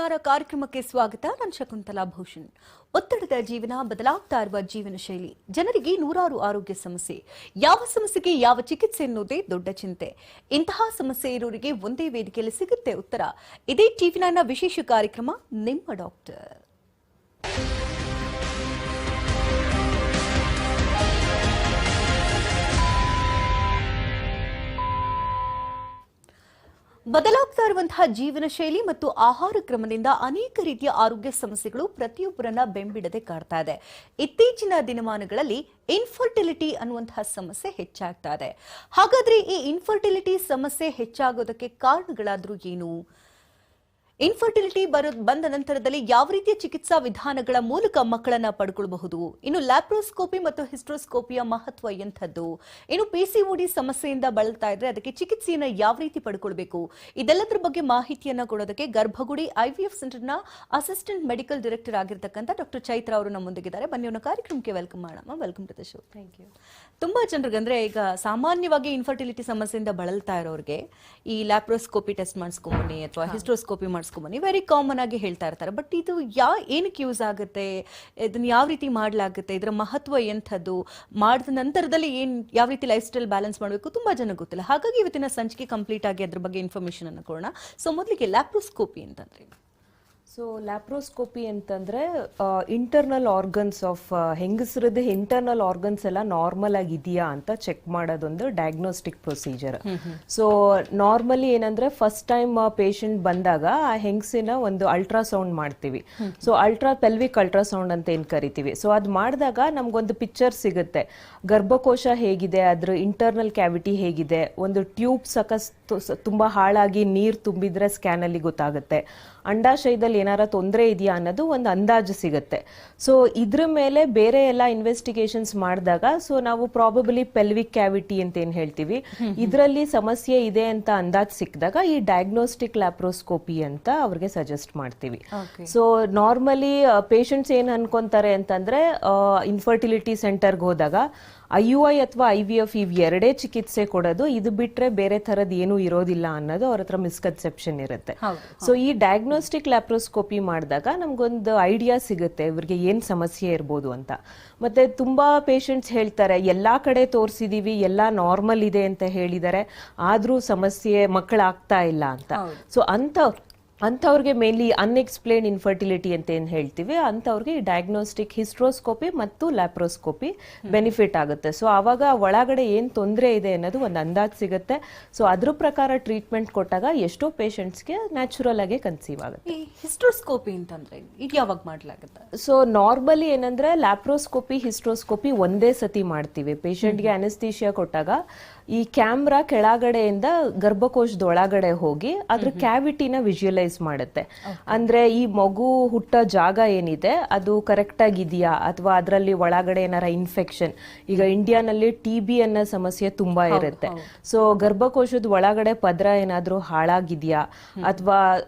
ನಮಸ್ಕಾರ ಕಾರ್ಯಕ್ರಮಕ್ಕೆ ಸ್ವಾಗತ. ನಾನು ಶಕುಂತಲಾ ಭೂಷಣ್. ಒತ್ತಡದ ಜೀವನ, ಬದಲಾಗ್ತಾ ಇರುವ ಜೀವನ ಶೈಲಿ, ಜನರಿಗೆ ನೂರಾರು ಆರೋಗ್ಯ ಸಮಸ್ಯೆ. ಯಾವ ಸಮಸ್ಯೆಗೆ ಯಾವ ಚಿಕಿತ್ಸೆ ಎನ್ನುವುದೇ ದೊಡ್ಡ ಚಿಂತೆ. ಇಂತಹ ಸಮಸ್ಯೆ ಇರೋರಿಗೆ ಒಂದೇ ವೇದಿಕೆಯಲ್ಲಿ ಸಿಗುತ್ತೆ ಉತ್ತರ. ಇದೇ ಟಿವಿ9ನ ವಿಶೇಷ ಕಾರ್ಯಕ್ರಮ ನಿಮ್ಮ ಡಾಕ್ಟರ್. ಬದಲಾಗ್ತಾ ಇರುವಂತಹ ಜೀವನ ಶೈಲಿ ಮತ್ತು ಆಹಾರ ಕ್ರಮದಿಂದ ಅನೇಕ ರೀತಿಯ ಆರೋಗ್ಯ ಸಮಸ್ಯೆಗಳು ಪ್ರತಿಯೊಬ್ಬರನ್ನ ಬೆಂಬಿಡದೆ ಕಾಡ್ತಾ ಇದೆ. ಇತ್ತೀಚಿನ ದಿನಮಾನಗಳಲ್ಲಿ ಇನ್ಫರ್ಟಿಲಿಟಿ ಅನ್ನುವಂತಹ ಸಮಸ್ಯೆ ಹೆಚ್ಚಾಗ್ತಾ ಇದೆ. ಹಾಗಾದ್ರೆ ಈ ಇನ್ಫರ್ಟಿಲಿಟಿ ಸಮಸ್ಯೆ ಹೆಚ್ಚಾಗೋದಕ್ಕೆ ಕಾರಣಗಳಾದ್ರೂ ಏನು? ಇನ್ಫರ್ಟಿಲಿಟಿ ಬಂದ ನಂತರದಲ್ಲಿ ಯಾವ ರೀತಿಯ ಚಿಕಿತ್ಸಾ ವಿಧಾನಗಳ ಮೂಲಕ ಮಕ್ಕಳನ್ನ ಪಡ್ಕೊಳ್ಬಹುದು? ಇನ್ನು ಲ್ಯಾಪ್ರೋಸ್ಕೋಪಿ ಮತ್ತು ಹಿಸ್ಟ್ರೋಸ್ಕೋಪಿಯ ಮಹತ್ವ ಎಂಥದ್ದು? ಇನ್ನು ಪಿಸಿಒಡಿ ಸಮಸ್ಯೆಯಿಂದ ಬಳಲ್ತಾ ಇದ್ರೆ ಅದಕ್ಕೆ ಚಿಕಿತ್ಸೆಯನ್ನ ಯಾವ ರೀತಿ ಪಡ್ಕೊಳ್ಬೇಕು? ಇದೆಲ್ಲದರ ಬಗ್ಗೆ ಮಾಹಿತಿಯನ್ನ ಕೊಡೋದಕ್ಕೆ ಗರ್ಭಗುಡಿ IVF ಸೆಂಟರ್ನ ಅಸಿಸ್ಟೆಂಟ್ ಮೆಡಿಕಲ್ ಡೈರೆಕ್ಟರ್ ಆಗಿರ್ತಕ್ಕಂಥ ಡಾಕ್ಟರ್ ಚೈತ್ರ ಅವರು ನಮ್ಮೊಂದಿಗಿದ್ದಾರೆ. ಬನ್ನಿ ಅವನ ಕಾರ್ಯಕ್ರಮಕ್ಕೆ ವೆಲ್ಕಮ್ ಮಾಡೋಣ. Welcome to the show. Thank you. ತುಂಬಾ ಜನರಿಗೆ ಅಂದ್ರೆ ಈಗ ಸಾಮಾನ್ಯವಾಗಿ ಇನ್ಫರ್ಟಿಲಿಟಿ ಸಮಸ್ಯೆಯಿಂದ ಬಳಲ್ತಾ ಇರೋರಿಗೆ ಈ ಲ್ಯಾಪ್ರೋಸ್ಕೋಪಿ ಟೆಸ್ಟ್ ಮಾಡಿಸ್ಕೊಂಬನ್ನಿ ಅಥವಾ ಹಿಸ್ಟ್ರೋಸ್ಕೋಪಿ ಮಾಡಿಸ್ಕೊಂಬನ್ನಿ ವೆರಿ ಕಾಮನ್ ಆಗಿ ಹೇಳ್ತಾ ಇರ್ತಾರೆ. ಬಟ್ ಇದು ಏನಕ್ಕೆ ಯೂಸ್ ಆಗುತ್ತೆ, ಇದನ್ನ ಯಾವ ರೀತಿ ಮಾಡಲಾಗುತ್ತೆ, ಇದರ ಮಹತ್ವ ಎಂಥದ್ದು, ಮಾಡಿದ ನಂತರದಲ್ಲಿ ಯಾವ ರೀತಿ ಲೈಫ್ ಸ್ಟೈಲ್ ಬ್ಯಾಲೆನ್ಸ್ ಮಾಡಬೇಕು ತುಂಬಾ ಜನ ಗೊತ್ತಿಲ್ಲ. ಹಾಗಾಗಿ ಇವತ್ತಿನ ಸಂಚಿಕೆ ಕಂಪ್ಲೀಟ್ ಆಗಿ ಅದ್ರ ಬಗ್ಗೆ ಇನ್ಫಾರ್ಮೇಶನ್ ಅನ್ನು ಕೊಡೋಣ. ಸೊ ಮೊದಲಿಗೆ ಲ್ಯಾಪ್ರೋಸ್ಕೋಪಿ ಅಂತಂದ್ರೆ ಸೊ ಲ್ಯಾಪ್ರೋಸ್ಕೋಪಿ ಅಂತಂದ್ರೆ ಇಂಟರ್ನಲ್ ಆರ್ಗನ್ಸ್ ಆಫ್ ಹೆಂಗಸರದ್ದು ಇಂಟರ್ನಲ್ ಆರ್ಗನ್ಸ್ ಎಲ್ಲ ನಾರ್ಮಲ್ ಆಗಿದೆಯಾ ಅಂತ ಚೆಕ್ ಮಾಡೋದೊಂದು ಡಯಾಗ್ನೋಸ್ಟಿಕ್ ಪ್ರೊಸೀಜರ್. ಸೊ ನಾರ್ಮಲಿ ಏನಂದ್ರೆ ಫಸ್ಟ್ ಟೈಮ್ ಪೇಷಂಟ್ ಬಂದಾಗ ಆ ಹೆಂಗಸಿನ ಒಂದು ಅಲ್ಟ್ರಾಸೌಂಡ್ ಮಾಡ್ತೀವಿ. ಸೊ ಪೆಲ್ವಿಕ್ ಅಲ್ಟ್ರಾಸೌಂಡ್ ಅಂತ ಏನ್ ಕರಿತೀವಿ. ಸೊ ಅದ್ ಮಾಡಿದಾಗ ನಮ್ಗೊಂದು ಪಿಕ್ಚರ್ ಸಿಗುತ್ತೆ, ಗರ್ಭಕೋಶ ಹೇಗಿದೆ, ಅದ್ರ ಇಂಟರ್ನಲ್ ಕ್ಯಾವಿಟಿ ಹೇಗಿದೆ, ಒಂದು ಟ್ಯೂಬ್ ತುಂಬಾ ಹಾಳಾಗಿ ನೀರ್ ತುಂಬಿದ್ರೆ ಸ್ಕ್ಯಾನ್ ಅಲ್ಲಿ ಗೊತ್ತಾಗುತ್ತೆ, ಅಂಡಾಶಯದಲ್ಲಿ ಏನಾರ ತೊಂದರೆ ಇದೆಯಾ ಅನ್ನೋದು ಒಂದು ಅಂದಾಜು ಸಿಗುತ್ತೆ. ಸೊ ಇದ್ರ ಮೇಲೆ ಬೇರೆ ಎಲ್ಲ ಇನ್ವೆಸ್ಟಿಗೇಷನ್ಸ್ ಮಾಡಿದಾಗ ಸೊ ನಾವು ಪ್ರಾಬಬಲಿ ಪೆಲ್ವಿಕ್ ಕ್ಯಾವಿಟಿ ಅಂತ ಏನ್ ಹೇಳ್ತೀವಿ, ಇದರಲ್ಲಿ ಸಮಸ್ಯೆ ಇದೆ ಅಂತ ಅಂದಾಜ್ ಸಿಕ್ಕಿದಾಗ ಈ ಡಯಾಗ್ನೋಸ್ಟಿಕ್ ಲ್ಯಾಪ್ರೋಸ್ಕೋಪಿ ಅಂತ ಅವ್ರಿಗೆ ಸಜೆಸ್ಟ್ ಮಾಡ್ತೀವಿ. ಸೊ ನಾರ್ಮಲಿ ಪೇಷಂಟ್ಸ್ ಏನ್ ಅನ್ಕೊಂತಾರೆ ಅಂತಂದ್ರೆ ಇನ್ಫರ್ಟಿಲಿಟಿ ಸೆಂಟರ್ಗೆ ಹೋದಾಗ IUI ಅಥವಾ IVF ಇವ್ ಎರಡೇ ಚಿಕಿತ್ಸೆ ಕೊಡೋದು, ಇದು ಬಿಟ್ರೆ ಬೇರೆ ತರದ್ ಏನು ಇರೋದಿಲ್ಲ ಅನ್ನೋದು ಅವ್ರ ಹತ್ರ ಮಿಸ್ಕನ್ಸೆಪ್ಷನ್ ಇರುತ್ತೆ. ಸೊ ಈ ಡಯಾಗ್ನೋಸ್ಟಿಕ್ ಲ್ಯಾಪ್ರೋಸ್ಕೋಪಿ ಮಾಡಿದಾಗ ನಮ್ಗೊಂದು ಐಡಿಯಾ ಸಿಗುತ್ತೆ ಇವ್ರಿಗೆ ಏನ್ ಸಮಸ್ಯೆ ಇರ್ಬೋದು ಅಂತ. ಮತ್ತೆ ತುಂಬಾ ಪೇಷಂಟ್ಸ್ ಹೇಳ್ತಾರೆ ಎಲ್ಲಾ ಕಡೆ ತೋರಿಸಿದೀವಿ, ಎಲ್ಲಾ ನಾರ್ಮಲ್ ಇದೆ ಅಂತ ಹೇಳಿದ್ದಾರೆ, ಆದ್ರೂ ಸಮಸ್ಯೆ ಮಕ್ಕಳಾಗ್ತಾ ಇಲ್ಲ ಅಂತ. ಸೊ ಅಂಥವ್ರಿಗೆ ಮೇನ್ಲಿ ಅನ್ಎಕ್ಸ್ಪ್ಲೇನ್ ಇನ್ಫರ್ಟಿಲಿಟಿ ಅಂತ ಏನ್ ಹೇಳ್ತೀವಿ, ಅಂಥವ್ರಿಗೆ ಡಯಾಗ್ನೋಸ್ಟಿಕ್ ಹಿಸ್ಟ್ರೋಸ್ಕೋಪಿ ಮತ್ತು ಲ್ಯಾಪ್ರೋಸ್ಕೋಪಿ ಬೆನಿಫಿಟ್ ಆಗುತ್ತೆ. ಸೊ ಆವಾಗ ಒಳಗಡೆ ಏನ್ ತೊಂದರೆ ಇದೆ ಅನ್ನೋದು ಒಂದು ಅಂದಾಜ್ ಸಿಗುತ್ತೆ. ಸೊ ಅದ್ರ ಪ್ರಕಾರ ಟ್ರೀಟ್ಮೆಂಟ್ ಕೊಟ್ಟಾಗ ಎಷ್ಟೋ ಪೇಷಂಟ್ಸ್ಗೆ ನ್ಯಾಚುರಲ್ ಆಗಿ ಕನ್ಸೀವ್ ಆಗುತ್ತೆ. ಹಿಸ್ಟ್ರೋಸ್ಕೋಪಿ ಅಂತಂದ್ರೆ ಇದು ಯಾವಾಗ ಮಾಡ್ಲಾಗುತ್ತೆ? ಸೊ ನಾರ್ಮಲಿ ಏನಂದ್ರೆ ಲ್ಯಾಪ್ರೋಸ್ಕೋಪಿ ಹಿಸ್ಟ್ರೋಸ್ಕೋಪಿ ಒಂದೇ ಸತಿ ಮಾಡ್ತೀವಿ. ಪೇಷಂಟ್ಗೆ ಅನೆಸ್ಥೀಶಿಯಾ ಕೊಟ್ಟಾಗ ಈ ಕ್ಯಾಮ್ರಾ ಕೆಳಗಡೆಯಿಂದ ಗರ್ಭಕೋಶದ ಒಳಗಡೆ ಹೋಗಿ ಅದ್ರ ಕ್ಯಾವಿಟಿನ ವಿಜುವಲೈಸ್ ಮಾಡುತ್ತೆ. ಅಂದ್ರೆ ಈ ಮಗು ಹುಟ್ಟ ಜಾಗ ಏನಿದೆ ಅದು ಕರೆಕ್ಟ್ ಆಗಿದೆಯಾ ಅಥವಾ ಅದರಲ್ಲಿ ಒಳಗಡೆ ಏನಾರ ಇನ್ಫೆಕ್ಷನ್, ಈಗ ಇಂಡಿಯಾನಲ್ಲಿ TB ಅನ್ನೋ ಸಮಸ್ಯೆ ತುಂಬಾ ಇರುತ್ತೆ. ಸೊ ಗರ್ಭಕೋಶದ ಒಳಗಡೆ ಪದ್ರ ಏನಾದ್ರೂ ಹಾಳಾಗಿದ್ಯಾ ಅಥವಾ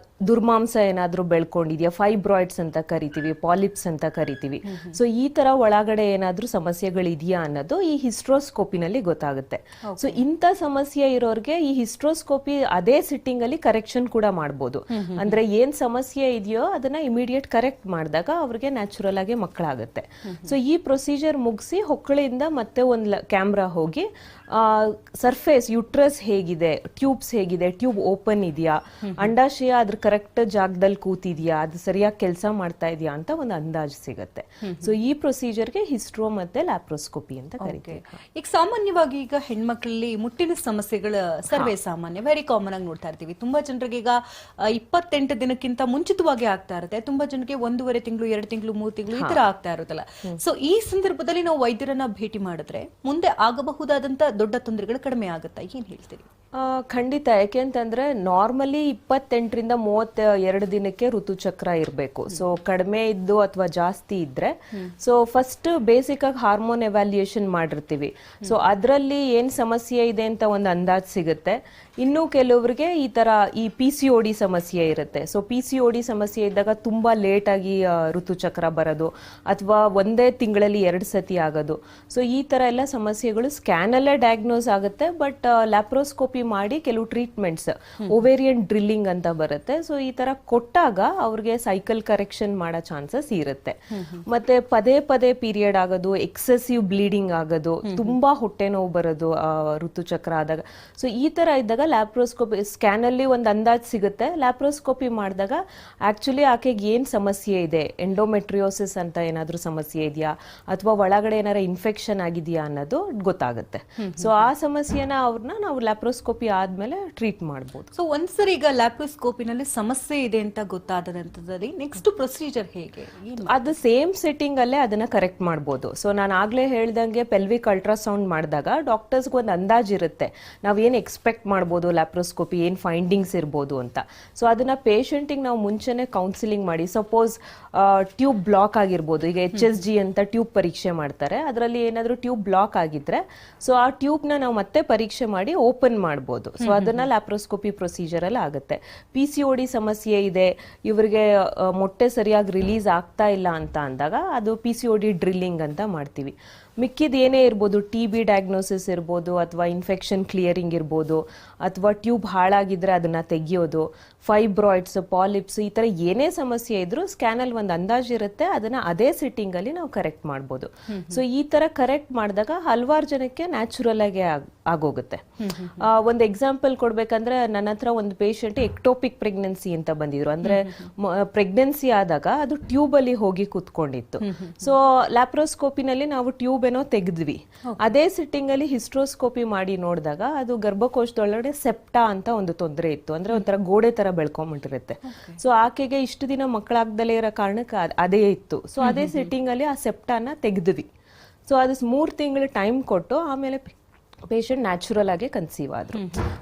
ದುರ್ಮಾಂಸ ಏನಾದ್ರೂ ಬೆಳ್ಕೊಂಡಿದ್ಯಾ, ಫೈಬ್ರಾಯ್ಡ್ಸ್ ಅಂತ ಕರಿತೀವಿ, ಪಾಲಿಪ್ಸ್ ಅಂತ ಕರಿತೀವಿ. ಸೊ ಈ ತರ ಒಳಗಡೆ ಏನಾದ್ರೂ ಸಮಸ್ಯೆಗಳಿದೆಯಾ ಅನ್ನೋದು ಈ ಹಿಸ್ಟ್ರೋಸ್ಕೋಪಿನಲ್ಲಿ ಗೊತ್ತಾಗುತ್ತೆ. ಸೊ ಇಂಥ ಸಮಸ್ಯೆ ಇರೋರ್ಗೆ ಈ ಹಿಸ್ಟ್ರೋಸ್ಕೋಪಿ ಅದೇ ಸಿಟ್ಟಿಂಗ್ ಅಲ್ಲಿ ಕರೆಕ್ಷನ್ ಕೂಡ ಮಾಡಬಹುದು. ಅಂದ್ರೆ ಏನ್ ಸಮಸ್ಯೆ ಇದೆಯೋ ಅದನ್ನ ಇಮಿಡಿಯೇಟ್ ಕರೆಕ್ಟ್ ಮಾಡಿದಾಗ ಅವ್ರಿಗೆ ನ್ಯಾಚುರಲ್ ಆಗಿ ಮಕ್ಕಳಾಗುತ್ತೆ. ಸೊ ಈ ಪ್ರೊಸೀಜರ್ ಮುಗಿಸಿ ಹೊಕ್ಕಳಿಂದ ಮತ್ತೆ ಒಂದು ಕ್ಯಾಮ್ರಾ ಹೋಗಿ ಸರ್ಫೇಸ್ ಯುಟ್ರಸ್ ಹೇಗಿದೆ, ಟ್ಯೂಬ್ಸ್ ಹೇಗಿದೆ, ಟ್ಯೂಬ್ ಓಪನ್ ಇದೆಯಾ, ಅಂಡಾಶಯ ಅದ್ರ ಕರೆಕ್ಟ್ ಜಾಗದಲ್ಲಿ ಕೂತಿದ್ಯಾ, ಅದು ಸರಿಯಾಗಿ ಕೆಲಸ ಮಾಡ್ತಾ ಇದೆಯಾ ಅಂತ ಒಂದು ಅಂದಾಜು ಸಿಗುತ್ತೆ. ಸೊ ಈ ಪ್ರೊಸೀಜರ್ಗೆ ಹಿಸ್ಟ್ರೋ ಮತ್ತೆ ಲ್ಯಾಪ್ರೋಸ್ಕೋಪಿ ಅಂತ ಕರಿತೀವಿ. ಈಗ ಸಾಮಾನ್ಯವಾಗಿ ಈಗ ಹೆಣ್ಮಕ್ಳಲ್ಲಿ ಮುಟ್ಟಿನ ಸಮಸ್ಯೆಗಳ ಸರ್ವೇ ಸಾಮಾನ್ಯ, ವೆರಿ ಕಾಮನ್ ಆಗಿ ನೋಡ್ತಾ ಇರ್ತೀವಿ. ತುಂಬಾ ಜನರಿಗೆ ಈಗ 28 ದಿನಕ್ಕಿಂತ ಮುಂಚಿತವಾಗಿ ಆಗ್ತಾ ಇರುತ್ತೆ. ತುಂಬಾ ಜನಕ್ಕೆ 1.5 ತಿಂಗಳು, 2 ತಿಂಗಳು, 3 ತಿಂಗಳು ಈ ತರ ಆಗ್ತಾ ಇರುತ್ತಲ್ಲ. ಸೊ ಈ ಸಂದರ್ಭದಲ್ಲಿ ನಾವು ವೈದ್ಯರನ್ನ ಭೇಟಿ ಮಾಡಿದ್ರೆ ಮುಂದೆ ಆಗಬಹುದಾದಂತ ದೊಡ್ಡ ತೊಂದರೆಗಳು ಕಡಿಮೆ ಆಗುತ್ತಾ? ಏನ್ ಹೇಳ್ತೀರಿ? ಖಂಡಿತ. ಯಾಕೆಂತಂದ್ರೆ ನಾರ್ಮಲಿ 28ರಿಂದ 32 ದಿನಕ್ಕೆ ಋತುಚಕ್ರ ಇರಬೇಕು. ಸೊ ಕಡಿಮೆ ಇದ್ದು ಅಥವಾ ಜಾಸ್ತಿ ಇದ್ರೆ ಸೊ ಫಸ್ಟ್ ಬೇಸಿಕ್ ಆಗಿ ಹಾರ್ಮೋನ್ ಎವ್ಯಾಲ್ಯೂಯೇಷನ್ ಮಾಡಿರ್ತೀವಿ. ಸೊ ಅದರಲ್ಲಿ ಏನ್ ಸಮಸ್ಯೆ ಇದೆ ಅಂತ ಒಂದು ಅಂದಾಜ್ ಸಿಗುತ್ತೆ. ಇನ್ನು ಕೆಲವರಿಗೆ ಈ ತರ ಈ PCOD ಸಮಸ್ಯೆ ಇರುತ್ತೆ. ಸೊ PCOD ಸಮಸ್ಯೆ ಇದ್ದಾಗ ತುಂಬಾ ಲೇಟ್ ಆಗಿ ಋತುಚಕ್ರ ಬರೋದು ಅಥವಾ ಒಂದೇ ತಿಂಗಳಲ್ಲಿ 2 ಸತಿ ಆಗೋದು. ಸೊ ಈ ತರ ಎಲ್ಲ ಸಮಸ್ಯೆಗಳು ಸ್ಕ್ಯಾನ್ ಅಲ್ಲೇ ಡಯಾಗ್ನೋಸ್ ಆಗುತ್ತೆ. ಬಟ್ ಲ್ಯಾಪ್ರೋಸ್ಕೋಪಿ ಮಾಡಿ ಕೆಲವು ಟ್ರೀಟ್ಮೆಂಟ್ಸ್, ಓವೇರಿಯನ್ ಡ್ರಿಲ್ಲಿಂಗ್ ಅಂತ ಬರುತ್ತೆ. ಸೊ ಈ ತರ ಕೊಟ್ಟಾಗ ಅವ್ರಿಗೆ ಸೈಕಲ್ ಕರೆಕ್ಷನ್ ಮಾಡೋ ಚಾನ್ಸಸ್ ಇರುತ್ತೆ. ಮತ್ತೆ ಪದೇ ಪದೇ ಪೀರಿಯಡ್ ಆಗೋದು, ಎಕ್ಸೆಸಿವ್ ಬ್ಲೀಡಿಂಗ್ ಆಗೋದು, ತುಂಬಾ ಹೊಟ್ಟೆ ನೋವು ಬರೋದು ಋತುಚಕ್ರ ಆದಾಗ. ಸೊ ಈ ತರ ಇದ್ದಾಗ ಲ್ಯಾಪ್ರೋಸ್ಕೋಪಿ ಸ್ಕ್ಯಾನ್ ಅಲ್ಲಿ ಒಂದು ಅಂದಾಜ್ ಸಿಗುತ್ತೆ. ಲ್ಯಾಪ್ರೋಸ್ಕೋಪಿ ಮಾಡಿದಾಗ ಆಕ್ಚುಲಿ ಆಕೆಗೆ ಏನ್ ಸಮಸ್ಯೆ ಇದೆ, ಎಂಡೋಮೆಟ್ರಿಯೋಸಿಸ್ ಅಂತ ಏನಾದ್ರೂ ಸಮಸ್ಯೆ ಇದೆಯಾ ಅಥವಾ ಒಳಗಡೆ ಏನಾರ ಇನ್ಫೆಕ್ಷನ್ ಆಗಿದೆಯಾ ಅನ್ನೋದು ಗೊತ್ತಾಗುತ್ತೆ. ಸೊ ಆ ಸಮಸ್ಯೆನ ಅವ್ರನ್ನ ನಾವು ಲ್ಯಾಪ್ರೋಸ್ಕೋಪಿ ಆದ್ಮೇಲೆ ಟ್ರೀಟ್ ಮಾಡ್ಬೋದು. ಸೊ ಒಂದ್ಸರಿ ಈಗ ಲ್ಯಾಪ್ರೋಸ್ಕೋಪಿನಲ್ಲಿ ಸಮಸ್ಯೆ ಇದೆ ಅಂತ ಗೊತ್ತಾದ ನಂತರದಲ್ಲಿ ನೆಕ್ಸ್ಟ್ ಪ್ರೊಸೀಜರ್ ಹೇಗೆ? ಅದು ಸೇಮ್ ಸೆಟ್ಟಿಂಗ್ ಅಲ್ಲೇ ಅದನ್ನ ಕರೆಕ್ಟ್ ಮಾಡ್ಬೋದು. ಸೊ ನಾನು ಆಗ್ಲೇ ಹೇಳ್ದಂಗೆ ಪೆಲ್ವಿಕ್ ಅಲ್ಟ್ರಾಸೌಂಡ್ ಮಾಡಿದಾಗ ಡಾಕ್ಟರ್ಸ್ಗೆ ಒಂದು ಅಂದಾಜ್ ಇರುತ್ತೆ, ನಾವ್ ಏನ್ ಎಕ್ಸ್ಪೆಕ್ಟ್ ಮಾಡ್ಬೋದು, ಲ್ಯಾಪ್ರೋಸ್ಕೋಪಿ ಏನ್ ಫೈಂಡಿಂಗ್ಸ್ ಇರ್ಬೋದು ಅಂತ. ಸೊ ಅದನ್ನ ಪೇಷಂಟಿಗೆ ನಾವು ಮುಂಚೆನೆ ಕೌನ್ಸಿಲಿಂಗ್ ಮಾಡಿ, ಸಪೋಸ್ ಟ್ಯೂಬ್ ಬ್ಲಾಕ್ ಆಗಿರ್ಬೋದು, ಈಗ HSG ಅಂತ ಟ್ಯೂಬ್ ಪರೀಕ್ಷೆ ಮಾಡ್ತಾರೆ, ಅದರಲ್ಲಿ ಏನಾದ್ರೂ ಟ್ಯೂಬ್ ಬ್ಲಾಕ್ ಆಗಿದ್ರೆ ಸೊ ಆ ಟ್ಯೂಬ್ ನ ನಾವು ಮತ್ತೆ ಪರೀಕ್ಷೆ ಮಾಡಿ ಓಪನ್ ಮಾಡ್ಬೋದು. ಸೊ ಅದನ್ನ ಲ್ಯಾಪ್ರೋಸ್ಕೋಪಿ ಪ್ರೊಸೀಜರ್ ಅಲ್ಲಿ ಆಗುತ್ತೆ. PCOD ಸಮಸ್ಯೆ ಇದೆ, ಇವರಿಗೆ ಮೊಟ್ಟೆ ಸರಿಯಾಗಿ ರಿಲೀಸ್ ಆಗ್ತಾ ಇಲ್ಲ ಅಂತ ಅಂದಾಗ ಅದು PCOD ಡ್ರಿಲ್ಲಿಂಗ್ ಅಂತ ಮಾಡ್ತೀವಿ. ಮಿಕ್ಕಿದ ಏನೇ ಇರ್ಬೋದು, TB ಡಯಾಗ್ನೋಸಿಸ್ ಇರ್ಬೋದು, ಅಥವಾ ಇನ್ಫೆಕ್ಷನ್ ಕ್ಲಿಯರಿಂಗ್ ಇರ್ಬೋದು, ಅಥವಾ ಟ್ಯೂಬ್ ಹಾಳಾಗಿದ್ರೆ ಅದನ್ನ ತೆಗಿಯೋದು, ಫೈಬ್ರಾಯ್ಡ್ಸ್, ಪಾಲಿಪ್ಸ್, ಈ ತರ ಏನೇ ಸಮಸ್ಯೆ ಇದ್ರೂ ಸ್ಕ್ಯಾನಲ್ಲಿ ಒಂದು ಅಂದಾಜು ಇರುತ್ತೆ, ಅದನ್ನ ಅದೇ ಸಿಟ್ಟಿಂಗ್ ಅಲ್ಲಿ ನಾವು ಕರೆಕ್ಟ್ ಮಾಡ್ಬೋದು. ಸೊ ಈ ತರ ಕರೆಕ್ಟ್ ಮಾಡಿದಾಗ ಹಲವಾರು ಜನಕ್ಕೆ ನ್ಯಾಚುರಲ್ ಆಗಿ ಆಗೋಗುತ್ತೆ. ಒಂದು ಎಕ್ಸಾಂಪಲ್ ಕೊಡ್ಬೇಕಂದ್ರೆ, ನನ್ನ ಹತ್ರ ಒಂದು ಪೇಷಂಟ್ ಎಕ್ಟೋಪಿಕ್ ಪ್ರೆಗ್ನೆನ್ಸಿ ಅಂತ ಬಂದಿದ್ರು. ಅಂದ್ರೆ ಪ್ರೆಗ್ನೆನ್ಸಿ ಆದಾಗ ಅದು ಟ್ಯೂಬ್ ಅಲ್ಲಿ ಹೋಗಿ ಕೂತ್ಕೊಂಡಿತ್ತು. ಸೊ ಲ್ಯಾಪ್ರೋಸ್ಕೋಪಿನಲ್ಲಿ ನಾವು ಟ್ಯೂಬ್ ಏನೋ ತೆಗೆದ್ವಿ, ಅದೇ ಸಿಟ್ಟಿಂಗ್ ಅಲ್ಲಿ ಹಿಸ್ಟ್ರೋಸ್ಕೋಪಿ ಮಾಡಿ ನೋಡಿದಾಗ ಅದು ಗರ್ಭಕೋಶದೊಳಗಡೆ ಸೆಪ್ಟಾ ಅಂತ ಒಂದು ತೊಂದರೆ ಇತ್ತು. ಅಂದ್ರೆ ಒಂಥರ ಗೋಡೆ ತರ ಬೆಳ್ಕೊಂಡ್ಬಿಟ್ಟಿರುತ್ತೆ. ಸೊ ಆಕೆಗೆ ಇಷ್ಟು ದಿನ ಮಕ್ಕಳಾಗ್ದಲೇ ಇರೋ ಕಾರಣಕ್ಕೆ ಅದೇ ಇತ್ತು. ಸೊ ಅದೇ ಸಿಟ್ಟಿಂಗ್ ಅಲ್ಲಿ ಆ ಸೆಪ್ಟಾನ ತೆಗೆದ್ವಿ. ಸೊ ಅದು 3 ತಿಂಗಳು ಟೈಮ್ ಕೊಟ್ಟು ಆಮೇಲೆ ಪೇಷಂಟ್ ನ್ಯಾಚುರಲ್ ಆಗಿ ಕನ್ಸೀವ್ ಆದ್ರು.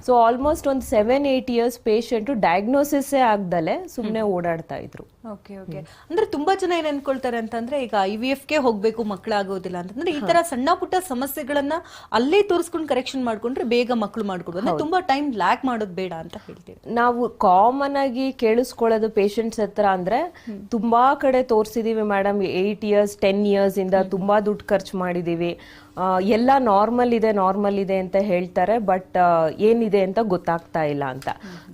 ಸೊ ಆಲ್ಮೋಸ್ಟ್ ಒಂದು 7-8 ಇಯರ್ಸ್ ಪೇಷಂಟ್ ಡಯಾಗ್ನೋಸಿಸ್ ಆಗ್ದಲೆ ಸುಮ್ನೆ ಓಡಾಡ್ತಾ ಇದ್ರು. Okay okay. ಅಂದ್ರೆ ತುಂಬಾ ಜನ ಏನ್ ಅನ್ಕೊಳ್ತಾರೆ ಅಂತಂದ್ರೆ, ಈಗ IVF ಗೆ ಹೋಗ್ಬೇಕು ಮಕ್ಕಳಾಗೋದಿಲ್ಲ ಅಂತಂದ್ರೆ ಈ ತರ ಸಣ್ಣ ಪುಟ್ಟ ಸಮಸ್ಯೆಗಳನ್ನ ಅಲ್ಲೇ ತೋರಿಸ್ಕೊಂಡು ಕರೆಕ್ಷನ್ ಮಾಡ್ಕೊಂಡ್ರೆ ಬೇಗ ಮಕ್ಕಳು ಮಾಡ್ಕೊಡು, ಅಂದ್ರೆ ತುಂಬಾ ಟೈಮ್ ಲ್ಯಾಕ್ ಮಾಡೋದು ಬೇಡ ಅಂತ ಹೇಳ್ತೀವಿ. ನಾವು ಕಾಮನ್ ಆಗಿ ಕೇಳಿಸ್ಕೊಳ್ಳೋದು ಪೇಷಂಟ್ಸ್ ಹತ್ರ ಅಂದ್ರೆ, ತುಂಬಾ ಕಡೆ ತೋರಿಸಿದೀವಿ ಮೇಡಮ್, 8 ಇಯರ್ಸ್ 10 ಇಯರ್ಸ್ ಇಂದ ತುಂಬಾ ದುಡ್ಡು ಖರ್ಚು ಮಾಡಿದೀವಿ, ಎಲ್ಲ ನಾರ್ಮಲ್ ಇದೆ ಅಂತ ಹೇಳ್ತಾರೆ, ಬಟ್ ಏನಿದೆ ಅಂತ ಗೊತ್ತಾಗ್ತಾ ಇಲ್ಲ ಅಂತ.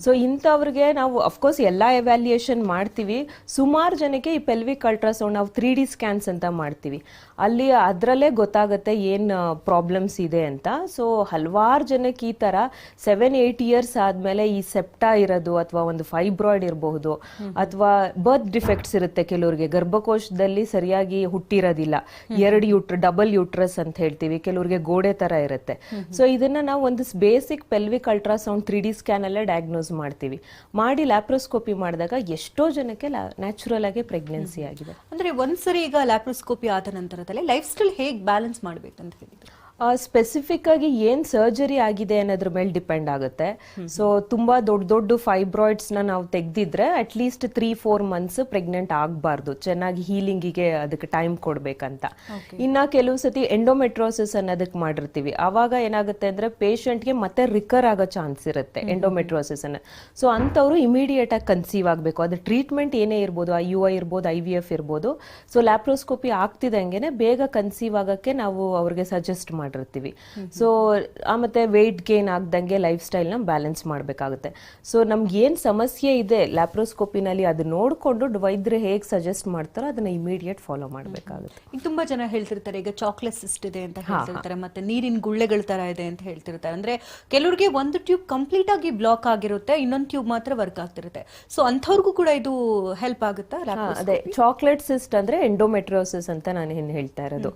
ಸೊ ಇಂಥವ್ರಿಗೆ ನಾವು ಅಫ್ಕೋರ್ಸ್ ಎಲ್ಲಾ ಎವ್ಯಾಲ್ಯೂಯೇಷನ್ ಮಾಡ್ತೀವಿ. ಸುಮಾರು ಜನಕ್ಕೆ ಈ ಪೆಲ್ವಿಕ್ ಅಲ್ಟ್ರಾಸೌಂಡ್ ನಾವು 3D ಸ್ಕ್ಯಾನ್ಸ್ ಅಂತ ಮಾಡ್ತೀವಿ, ಅಲ್ಲಿ ಅದರಲ್ಲೇ ಗೊತ್ತಾಗುತ್ತೆ ಏನ್ ಪ್ರಾಬ್ಲಮ್ಸ್ ಇದೆ ಅಂತ. ಸೊ ಹಲವಾರು ಜನಕ್ಕೆ ಈ ತರ 7-8 ಇಯರ್ಸ್ ಆದ್ಮೇಲೆ ಈ ಸೆಪ್ಟಾ ಇರೋದು, ಅಥವಾ ಒಂದು ಫೈಬ್ರಾಯ್ಡ್ ಇರಬಹುದು, ಅಥವಾ ಬರ್ತ್ ಡಿಫೆಕ್ಟ್ಸ್ ಇರುತ್ತೆ ಕೆಲವ್ರಿಗೆ, ಗರ್ಭಕೋಶದಲ್ಲಿ ಸರಿಯಾಗಿ ಹುಟ್ಟಿರೋದಿಲ್ಲ, 2 ಡಬಲ್ ಯೂಟ್ರಸ್ ಅಂತ ಹೇಳ್ತೀವಿ, ಕೆಲವ್ರಿಗೆ ಗೋಡೆ ತರ ಇರುತ್ತೆ. ಸೊ ಇದನ್ನ ನಾವು ಒಂದು basic pelvic ultrasound 3D scan ಅಲ್ಲೇ ಡಯಾಗ್ನೋಸ್ ಮಾಡ್ತೀವಿ. ಮಾಡಿ ಲ್ಯಾಪ್ರೋಸ್ಕೋಪಿ ಮಾಡಿದಾಗ ಎಷ್ಟೋ ಜನಕ್ಕೆ ನ್ಯಾಚುರಲ್ ಆಗಿ ಪ್ರೆಗ್ನೆನ್ಸಿ ಆಗಿದೆ. ಅಂದ್ರೆ ಒಂದ್ಸರಿ ಈಗ ಲ್ಯಾಪ್ರೋಸ್ಕೋಪಿ ಆದ ನಂತರದಲ್ಲಿ ಲೈಫ್ ಸ್ಟೈಲ್ ಹೇಗೆ ಬ್ಯಾಲೆನ್ಸ್ ಮಾಡ್ಬೇಕಂತ ಹೇಳಿದ್ರು? ಸ್ಪೆಸಿಫಿಕ್ ಆಗಿ ಏನ್ ಸರ್ಜರಿ ಆಗಿದೆ ಅನ್ನೋದ್ರ ಮೇಲೆ ಡಿಪೆಂಡ್ ಆಗುತ್ತೆ. ಸೊ ತುಂಬಾ ದೊಡ್ಡ ಫೈಬ್ರಾಯ್ಡ್ಸ್ ನಾವು ತೆಗ್ದಿದ್ರೆ ಅಟ್ಲೀಸ್ಟ್ 3-4 ಮಂತ್ಸ್ ಪ್ರೆಗ್ನೆಂಟ್ ಆಗಬಾರ್ದು, ಚೆನ್ನಾಗಿ ಹೀಲಿಂಗಿಗೆ ಅದಕ್ಕೆ ಟೈಮ್ ಕೊಡ್ಬೇಕಂತ. ಇನ್ನ ಕೆಲವು ಸತಿ ಎಂಡೋಮೆಟ್ರೋಸಿಸ್ ಅನ್ನೋದಕ್ಕೆ ಮಾಡಿರ್ತೀವಿ, ಅವಾಗ ಏನಾಗುತ್ತೆ ಅಂದ್ರೆ ಪೇಷಂಟ್ಗೆ ಮತ್ತೆ ರಿಕರ್ ಆಗೋ ಚಾನ್ಸ್ ಇರುತ್ತೆ ಎಂಡೋಮೆಟ್ರೋಸಿಸ್ ಅನ್ನ. ಸೊ ಅಂತವ್ರು ಇಮಿಡಿಯೇಟ್ ಆಗಿ ಕನ್ಸೀವ್ ಆಗಬೇಕು. ಅದು ಟ್ರೀಟ್ಮೆಂಟ್ ಏನೇ ಇರ್ಬೋದು, IUI ಇರ್ಬೋದು, IVF ಇರ್ಬೋದು. ಸೊ ಲ್ಯಾಪ್ರೋಸ್ಕೋಪಿ ಆಗ್ತಿದಂಗೆನೆ ಬೇಗ ಕನ್ಸೀವ್ ಆಗಕ್ಕೆ ನಾವು ಅವ್ರಿಗೆ ಸಜೆಸ್ಟ್ ಮಾಡಿರ್ತೀವಿ. ಸೊ ಮತ್ತೆ ವೆಯ್ಟ್ ಗೇನ್ ಆಗ್ದಂಗೆ ಲೈಫ್ ಸ್ಟೈಲ್ ನ ಬ್ಯಾಲೆನ್ಸ್ ಮಾಡಬೇಕಾಗುತ್ತೆ. ಸೊ ನಮ್ಗೆ ಏನ್ ಸಮಸ್ಯೆ ಇದೆ ಲ್ಯಾಪ್ರೋಸ್ಕೋಪಿನಲ್ಲಿ ಅದು ನೋಡ್ಕೊಂಡು ವೈದ್ಯರು ಹೇಗೆ ಸಜೆಸ್ಟ್ ಮಾಡ್ತಾರೋ ಅದನ್ನ ಇಮಿಡಿಯೇಟ್ ಫಾಲೋ ಮಾಡಬೇಕಾಗುತ್ತೆ. ಈಗ ತುಂಬಾ ಜನ ಹೇಳ್ತಿರ್ತಾರೆ, ಈಗ ಚಾಕ್ಲೇಟ್ ಸಿಸ್ಟ್ ಇದೆ ಅಂತ ಹೇಳ್ತಿರ್ತಾರೆ, ಮತ್ತೆ ನೀರಿನ ಗುಳ್ಳೆಗಳ ತರ ಇದೆ ಅಂತ ಹೇಳ್ತಿರ್ತಾರೆ. ಅಂದ್ರೆ ಕೆಲವರಿಗೆ ಒಂದು ಟ್ಯೂಬ್ ಕಂಪ್ಲೀಟ್ ಆಗಿ ಬ್ಲಾಕ್ ಆಗಿರುತ್ತೆ, ಇನ್ನೊಂದು ಟ್ಯೂಬ್ ಮಾತ್ರ ವರ್ಕ್ ಆಗ್ತಿರುತ್ತೆ. ಸೊ ಅಂಥವ್ರಿಗೂ ಕೂಡ ಇದು ಹೆಲ್ಪ್ ಆಗುತ್ತಾ? ಅದೇ ಚಾಕ್ಲೇಟ್ ಸಿಸ್ಟ್ ಅಂದ್ರೆ ಎಂಡೋಮೆಟ್ರಿಯೋಸಿಸ್ ಅಂತ ನಾನು ಏನ್ ಹೇಳ್ತಾ ಇರೋದು.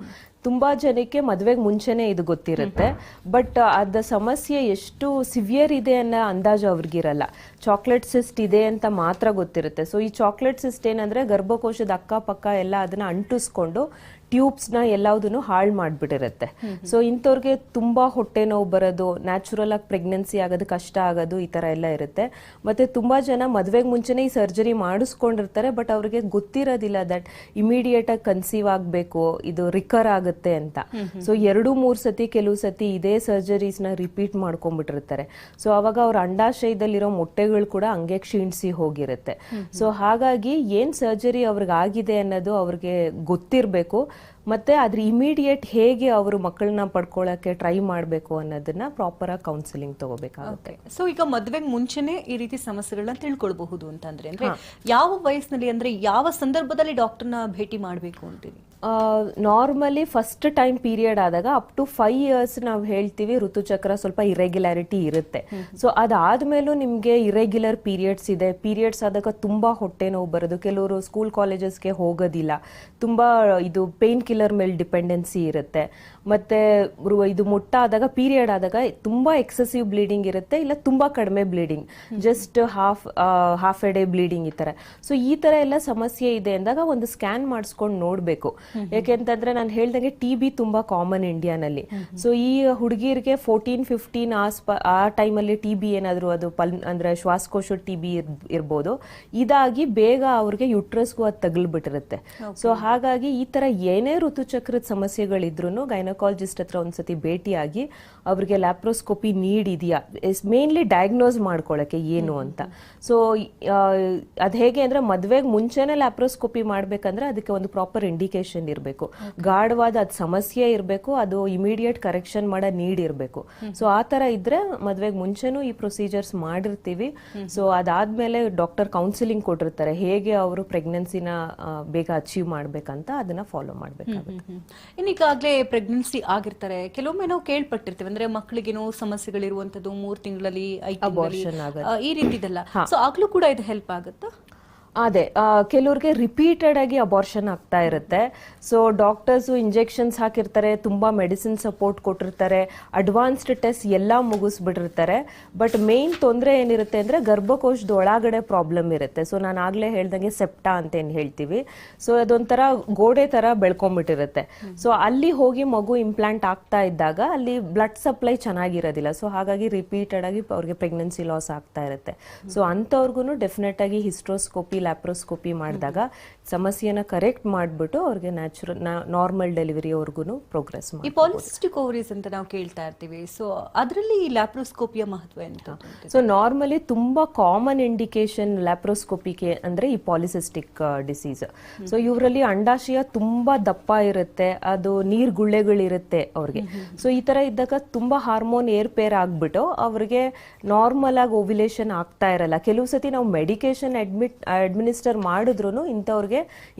ತುಂಬಾ ಜನಕ್ಕೆ ಮದುವೆಗೆ ಮುಂಚೆನೆ ಇದು ಗೊತ್ತಿರುತ್ತೆ, ಬಟ್ ಅದ ಸಮಸ್ಯೆ ಎಷ್ಟು ಸಿವಿಯರ್ ಇದೆ ಅನ್ನೋ ಅಂದಾಜು ಅವ್ರಿಗಿರಲ್ಲ. ಚಾಕ್ಲೇಟ್ ಸಿಸ್ಟ್ ಇದೆ ಅಂತ ಮಾತ್ರ ಗೊತ್ತಿರುತ್ತೆ. ಸೊ ಈ ಚಾಕ್ಲೇಟ್ ಸಿಸ್ಟ್ ಏನಂದ್ರೆ ಗರ್ಭಕೋಶದ ಅಕ್ಕಪಕ್ಕ ಎಲ್ಲ ಅದನ್ನ ಅಂಟಿಸ್ಕೊಂಡು ಟ್ಯೂಬ್ಸ್ ನ ಎಲ್ಲದನ್ನು ಹಾಳು ಮಾಡ್ಬಿಟ್ಟಿರುತ್ತೆ. ಸೊ ಇಂಥವ್ರಿಗೆ ತುಂಬಾ ಹೊಟ್ಟೆ ನೋವು ಬರೋದು, ನ್ಯಾಚುರಲ್ ಆಗಿ ಪ್ರೆಗ್ನೆನ್ಸಿ ಆಗೋದು ಕಷ್ಟ ಆಗೋದು, ಈ ತರ ಎಲ್ಲ ಇರುತ್ತೆ. ಮತ್ತೆ ತುಂಬಾ ಜನ ಮದ್ವೆಗೆ ಮುಂಚೆನೆ ಈ ಸರ್ಜರಿ ಮಾಡಿಸ್ಕೊಂಡಿರ್ತಾರೆ, ಬಟ್ ಅವ್ರಿಗೆ ಗೊತ್ತಿರೋದಿಲ್ಲ ದಟ್ ಇಮಿಡಿಯೇಟ್ ಆಗಿ ಕನ್ಸೀವ್ ಆಗ್ಬೇಕು, ಇದು ರಿಕರ್ ಆಗುತ್ತೆ ಅಂತ. ಸೊ 2-3 ಸತಿ ಕೆಲವು ಸತಿ ಇದೇ ಸರ್ಜರೀಸ್ ನ ರಿಪೀಟ್ ಮಾಡ್ಕೊಂಡ್ಬಿಟ್ಟಿರ್ತಾರೆ. ಸೊ ಅವಾಗ ಅವ್ರ ಅಂಡಾಶಯದಲ್ಲಿರೋ ಮೊಟ್ಟೆಗಳು ಕೂಡ ಹಂಗೆ ಕ್ಷೀಣಿಸಿ ಹೋಗಿರುತ್ತೆ. ಸೊ ಹಾಗಾಗಿ ಏನ್ ಸರ್ಜರಿ ಅವ್ರಿಗೆ ಆಗಿದೆ ಅನ್ನೋದು ಅವ್ರಿಗೆ ಗೊತ್ತಿರ್ಬೇಕು. ಮತ್ತೆ ಅದ್ರ ಇಮಿಡಿಯೇಟ್ ಹೇಗೆ ಅವರು ಮಕ್ಕಳನ್ನ ಪಡ್ಕೊಳ್ಳೋಕೆ ಟ್ರೈ ಮಾಡಬೇಕು ಅನ್ನೋದನ್ನ ಪ್ರಾಪರ್ ಆಗಿ ಕೌನ್ಸಿಲಿಂಗ್ ತಗೋಬೇಕಾಗುತ್ತೆ. ಸೊ ಈಗ ಮದುವೆಗೆ ಮುಂಚೆನೆ ಈ ರೀತಿ ಸಮಸ್ಯೆಗಳನ್ನ ತಿಳ್ಕೊಳ್ಬಹುದು ಅಂತಂದ್ರೆ ಅಂದ್ರೆ ಯಾವ ವಯಸ್ಸಿನಲ್ಲಿ ಅಂದ್ರೆ ಯಾವ ಸಂದರ್ಭದಲ್ಲಿ ಡಾಕ್ಟರ್ನ ಭೇಟಿ ಮಾಡಬೇಕು ಅಂತೀವಿ? ನಾರ್ಮಲಿ ಫಸ್ಟ್ ಟೈಮ್ ಪೀರಿಯಡ್ ಆದಾಗ ಅಪ್ ಟು 5 years ನಾವು ಹೇಳ್ತೀವಿ ಋತುಚಕ್ರ ಸ್ವಲ್ಪ ಇರೆಗ್ಯುಲಾರಿಟಿ ಇರುತ್ತೆ. ಸೊ ಅದಾದ್ಮೇಲೂ ನಿಮ್ಗೆ ಇರೆಗ್ಯುಲರ್ ಪೀರಿಯಡ್ಸ್ ಇದೆ, ಪೀರಿಯಡ್ಸ್ ಆದಾಗ ತುಂಬಾ ಹೊಟ್ಟೆ ನೋವು ಬರೋದು, ಕೆಲವರು ಸ್ಕೂಲ್ ಕಾಲೇಜಸ್ಗೆ ಹೋಗೋದಿಲ್ಲ, ತುಂಬಾ ಇದು ಪೇನ್ ಕಿಲ್ಲರ್ ಮೇಲೆ ಡಿಪೆಂಡೆನ್ಸಿ ಇರುತ್ತೆ, ಮತ್ತೆ ಇದು ಮುಟ್ಟಾದಾಗ ಪೀರಿಯಡ್ ಆದಾಗ ತುಂಬಾ ಎಕ್ಸೆಸಿವ್ ಬ್ಲೀಡಿಂಗ್ ಇರುತ್ತೆ, ಇಲ್ಲ ತುಂಬಾ ಕಡಿಮೆ bleeding, just half A day bleeding ಈ ತರ. ಸೊ ಈ ತರ ಎಲ್ಲ ಸಮಸ್ಯೆ ಇದೆ ಅಂದಾಗ ಒಂದು ಸ್ಕ್ಯಾನ್ ಮಾಡಿಸ್ಕೊಂಡು ನೋಡ್ಬೇಕು. ಯಾಕೆಂತಂದ್ರೆ ನಾನು ಹೇಳ್ದಂಗೆ TB ತುಂಬಾ ಕಾಮನ್ ಇಂಡಿಯಾನಲ್ಲಿ. ಸೊ ಈ ಹುಡುಗಿರಿಗೆ 14-15 ಆ ಟೈಮಲ್ಲಿ TB ಏನಾದ್ರು ಅದು ಅಂದ್ರೆ ಶ್ವಾಸಕೋಶ TB ಇರ್ಬೋದು, ಇದಾಗಿ ಬೇಗ ಅವ್ರಿಗೆ ಯುಟ್ರಸ್ಗೂ ಅದು ತಗಲ್ಬಿಟ್ಟಿರುತ್ತೆ. ಸೊ ಹಾಗಾಗಿ ಈ ತರ ಏನೇ ಋತುಚಕ್ರದ ಸಮಸ್ಯೆಗಳಿದ್ರು ಗೈನಕಾಲಜಿಸ್ಟ್ ಹತ್ರ ಒಂದ್ಸತಿ ಭೇಟಿಯಾಗಿ ಅವ್ರಿಗೆ ಲ್ಯಾಪ್ರೋಸ್ಕೋಪಿ ನೀಡ್ ಇದೆಯಾ, ಮೇನ್ಲಿ ಡಯಾಗ್ನೋಸ್ ಮಾಡ್ಕೊಳಕ್ಕೆ ಏನು ಅಂತ. ಸೊ ಅದ್ ಹೇಗೆ ಅಂದ್ರೆ ಮದ್ವೆಗೆ ಮುಂಚೆನೆ ಲ್ಯಾಪ್ರೋಸ್ಕೋಪಿ ಮಾಡ್ಬೇಕಂದ್ರೆ ಅದಕ್ಕೆ ಒಂದು ಪ್ರಾಪರ್ ಇಂಡಿಕೇಶನ್ ಇರಬೇಕು, ಗಾಢವಾದ ಅದ್ ಸಮಸ್ಯೆ ಇರಬೇಕು, ಅದು ಇಮಿಡಿಯೇಟ್ ಕರೆಕ್ಷನ್ ಮಾಡೋ ನೀಡ್ ಇರಬೇಕು. ಸೊ ಆ ತರ ಇದ್ರೆ ಮದ್ವೆಗೆ ಮುಂಚೆನೂ ಈ ಪ್ರೊಸೀಜರ್ಸ್ ಮಾಡಿರ್ತೀವಿ. ಸೊ ಅದಾದ್ಮೇಲೆ ಡಾಕ್ಟರ್ ಕೌನ್ಸಿಲಿಂಗ್ ಕೊಟ್ಟಿರ್ತಾರೆ, ಹೇಗೆ ಅವರು ಪ್ರೆಗ್ನೆನ್ಸಿನ ಬೇಗ ಅಚೀವ್ ಮಾಡ್ಬೇಕಂತ ಅದನ್ನ ಫಾಲೋ ಮಾಡ್ಬೇಕಾಗುತ್ತೆ. ಇನ್ನೀಗಾಗ್ಲೇ ಪ್ರೆಗ್ನೆನ್ಸಿ ಆಗಿರ್ತಾರೆ, ಕೆಲವೊಮ್ಮೆ ನಾವು ಕೇಳ್ಪಟ್ಟಿರ್ತೀವಿ ಅಂದ್ರೆ ಮಕ್ಕಳಿಗೇನೋ ಸಮಸ್ಯೆಗಳಿರುವಂತದ್ದು 3 ತಿಂಗಳಲ್ಲಿ 5 ತಿಂಗಳಲ್ಲಿ ಈ ರೀತಿದೆಲ್ಲ. ಸೊ ಆಗ್ಲೂ ಕೂಡ ಇದು ಹೆಲ್ಪ್ ಆಗುತ್ತಾ? ಅದೇ ಕೆಲವ್ರಿಗೆ ರಿಪೀಟೆಡ್ ಆಗಿ ಅಬಾರ್ಷನ್ ಆಗ್ತಾ ಇರುತ್ತೆ. ಸೊ ಡಾಕ್ಟರ್ಸ್ ಇಂಜೆಕ್ಷನ್ಸ್ ಹಾಕಿರ್ತಾರೆ, ತುಂಬಾ ಮೆಡಿಸಿನ್ ಸಪೋರ್ಟ್ ಕೊಟ್ಟಿರ್ತಾರೆ, ಅಡ್ವಾನ್ಸ್ಡ್ ಟೆಸ್ಟ್ ಎಲ್ಲ ಮುಗಿಸ್ಬಿಟ್ಟಿರ್ತಾರೆ. ಬಟ್ ಮೇನ್ ತೊಂದರೆ ಏನಿರುತ್ತೆ ಅಂದ್ರೆ ಗರ್ಭಕೋಶದ ಒಳಗಡೆ ಪ್ರಾಬ್ಲಮ್ ಇರುತ್ತೆ. ಸೊ ನಾನು ಆಗ್ಲೇ ಹೇಳ್ದಂಗೆ ಸೆಪ್ಟಾ ಅಂತ ಏನ್ ಹೇಳ್ತೀವಿ, ಸೊ ಅದೊಂಥರ ಗೋಡೆ ತರ ಬೆಳ್ಕೊಂಡ್ಬಿಟ್ಟಿರುತ್ತೆ. ಸೊ ಅಲ್ಲಿ ಹೋಗಿ ಮಗು ಇಂಪ್ಲಾಂಟ್ ಆಗ್ತಾ ಇದ್ದಾಗ ಅಲ್ಲಿ ಬ್ಲಡ್ ಸಪ್ಲೈ ಚೆನ್ನಾಗಿರೋದಿಲ್ಲ. ಸೊ ಹಾಗಾಗಿ ರಿಪೀಟೆಡ್ ಆಗಿ ಅವ್ರಿಗೆ ಪ್ರೆಗ್ನೆನ್ಸಿ ಲಾಸ್ ಆಗ್ತಾ ಇರುತ್ತೆ. ಸೊ ಅಂಥವ್ರಿಗೂ ಡೆಫಿನೆಟ್ ಆಗಿ ಹಿಸ್ಟ್ರೋಸ್ಕೋಪಿ ಲ್ಯಾಪ್ರೋಸ್ಕೋಪಿ ಮಾಡಿದಾಗ ಸಮಸ್ಯೆನ ಕರೆಕ್ಟ್ ಮಾಡ್ಬಿಟ್ಟು ಅವ್ರಿಗೆ ನಾರ್ಮಲ್ ಡೆಲಿವರಿವರೆಗೂ ಪ್ರೋಗ್ರೆಸ್ ಮಾಡಿ. ಈ ಪಾಲಿಸಿಸ್ಟಿಕ್ ಓವರೀಸ್ ಅಂತ ನಾವು ಕೇಳ್ತಾ ಇರ್ತೀವಿ, ಸೊ ಅದರಲ್ಲಿ ಲ್ಯಾಪ್ರೋಸ್ಕೋಪಿಯ ಮಹತ್ವ ಎಂತ? ಸೊ ನಾರ್ಮಲಿ ತುಂಬಾ ಕಾಮನ್ ಇಂಡಿಕೇಶನ್ ಲ್ಯಾಪ್ರೋಸ್ಕೋಪಿಗೆ ಅಂದ್ರೆ ಈ ಪಾಲಿಸಿಸ್ಟಿಕ್ ಡಿಸೀಸ್. ಸೊ ಇವರಲ್ಲಿ ಅಂಡಾಶಯ ತುಂಬಾ ದಪ್ಪ ಇರುತ್ತೆ, ಅದು ನೀರ್ ಗುಳ್ಳೆಗಳಿರುತ್ತೆ ಅವ್ರಿಗೆ. ಸೊ ಈ ತರ ಇದ್ದಾಗ ತುಂಬಾ ಹಾರ್ಮೋನ್ ಏರ್ಪೇರ್ ಆಗ್ಬಿಟ್ಟು ಅವ್ರಿಗೆ ನಾರ್ಮಲ್ ಆಗಿ ಓವ್ಯುಲೇಷನ್ ಆಗ್ತಾ ಇರಲ್ಲ. ಕೆಲವು ಸತಿ ನಾವು ಮೆಡಿಕೇಶನ್ ಅಡ್ಮಿನಿಸ್ಟರ್ ಮಾಡಿದ್ರು ಇಂಥವ್ರಿಗೆ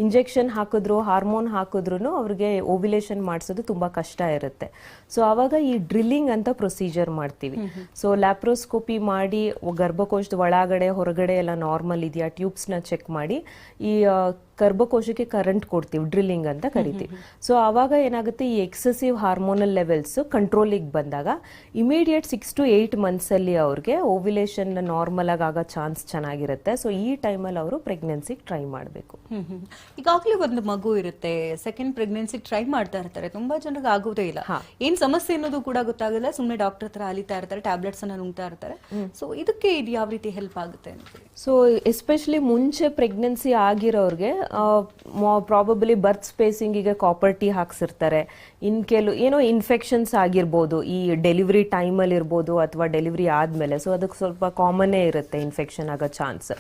ಇಂಜೆಕ್ಷನ್ ಹಾಕಿದ್ರು ಹಾರ್ಮೋನ್ ಹಾಕಿದ್ರು ಅವ್ರಿಗೆ ಓವ್ಯುಲೇಷನ್ ಮಾಡಿಸೋದು ತುಂಬಾ ಕಷ್ಟ ಇರುತ್ತೆ. ಸೊ ಅವಾಗ ಈ ಡ್ರಿಲ್ಲಿಂಗ್ ಅಂತ ಪ್ರೊಸೀಜರ್ ಮಾಡ್ತೀವಿ. ಸೊ ಲ್ಯಾಪ್ರೋಸ್ಕೋಪಿ ಮಾಡಿ ಗರ್ಭಕೋಶದ ಒಳಗಡೆ ಹೊರಗಡೆ ಎಲ್ಲ ನಾರ್ಮಲ್ ಇದೆಯಾ, ಟ್ಯೂಬ್ಸ್ ನ ಚೆಕ್ ಮಾಡಿ ಈ ಗರ್ಭಕೋಶಕ್ಕೆ ಕರೆಂಟ್ ಕೊಡ್ತೀವಿ, ಡ್ರಿಲ್ಲಿಂಗ್ ಅಂತ ಕರಿತೀವಿ. ಸೊ ಅವಾಗ ಏನಾಗುತ್ತೆ, ಈ ಎಕ್ಸೆಸಿವ್ ಹಾರ್ಮೋನಲ್ ಲೆವೆಲ್ಸ್ ಕಂಟ್ರೋಲಿಗೆ ಬಂದಾಗ ಇಮಿಡಿಯೇಟ್ 6 to 8 months ಅಲ್ಲಿ ಅವ್ರಿಗೆ ಓವ್ಯುಲೇಷನ್ ನಾರ್ಮಲ್ ಆಗೋ ಚಾನ್ಸ್ ಚೆನ್ನಾಗಿರುತ್ತೆ. ಸೊ ಈ ಟೈಮಲ್ಲಿ ಅವರು ಪ್ರೆಗ್ನೆನ್ಸಿಗೆ ಟ್ರೈ ಮಾಡಬೇಕು. ಈಗಾಗಲೇ ಒಂದು ಮಗು ಇರುತ್ತೆ, ಸೆಕೆಂಡ್ ಪ್ರೆಗ್ನೆನ್ಸಿ ಟ್ರೈ ಮಾಡ್ತಾ ಇರ್ತಾರೆ, ತುಂಬಾ ಜನರಿಗೆ ಆಗೋದೇ ಇಲ್ಲ, ಏನ್ ಸಮಸ್ಯೆ ಅನ್ನೋದು ಕೂಡ ಗೊತ್ತಾಗಲ್ಲ, ಸುಮ್ಮನೆ ಡಾಕ್ಟರ್ ಹತ್ರ ಅಲಿತಾ ಇರ್ತಾರೆ, ಟ್ಯಾಬ್ಲೆಟ್ಸ್ ಅನ್ನ ನುಂಗ್ತಾ ಇರ್ತಾರೆ. ಸೊ ಇದಕ್ಕೆ ಇದು ಯಾವ ರೀತಿ ಹೆಲ್ಪ್ ಆಗುತ್ತೆ ಅಂತ? ಸೊ ಎಸ್ಪೆಷಲಿ ಮುಂಚೆ ಪ್ರೆಗ್ನೆನ್ಸಿ ಆಗಿರೋರ್ಗೆ ಪ್ರಾಬಬ್ಲಿ ಬರ್ತ್ ಸ್ಪೇಸಿಂಗಿಗೆ ಕಾಪರ್ ಟೀ ಹಾಕ್ಸಿರ್ತಾರೆ. ಏನೋ ಇನ್ಫೆಕ್ಷನ್ಸ್ ಆಗಿರ್ಬೋದು ಈ ಡೆಲಿವರಿ ಟೈಮಲ್ಲಿ ಇರ್ಬೋದು ಅಥವಾ ಡೆಲಿವರಿ ಆದ್ಮೇಲೆ. ಸೊ ಅದಕ್ಕೆ ಸ್ವಲ್ಪ ಕಾಮನ್ನೇ ಇರುತ್ತೆ ಇನ್ಫೆಕ್ಷನ್ ಆಗೋ ಚಾನ್ಸ್.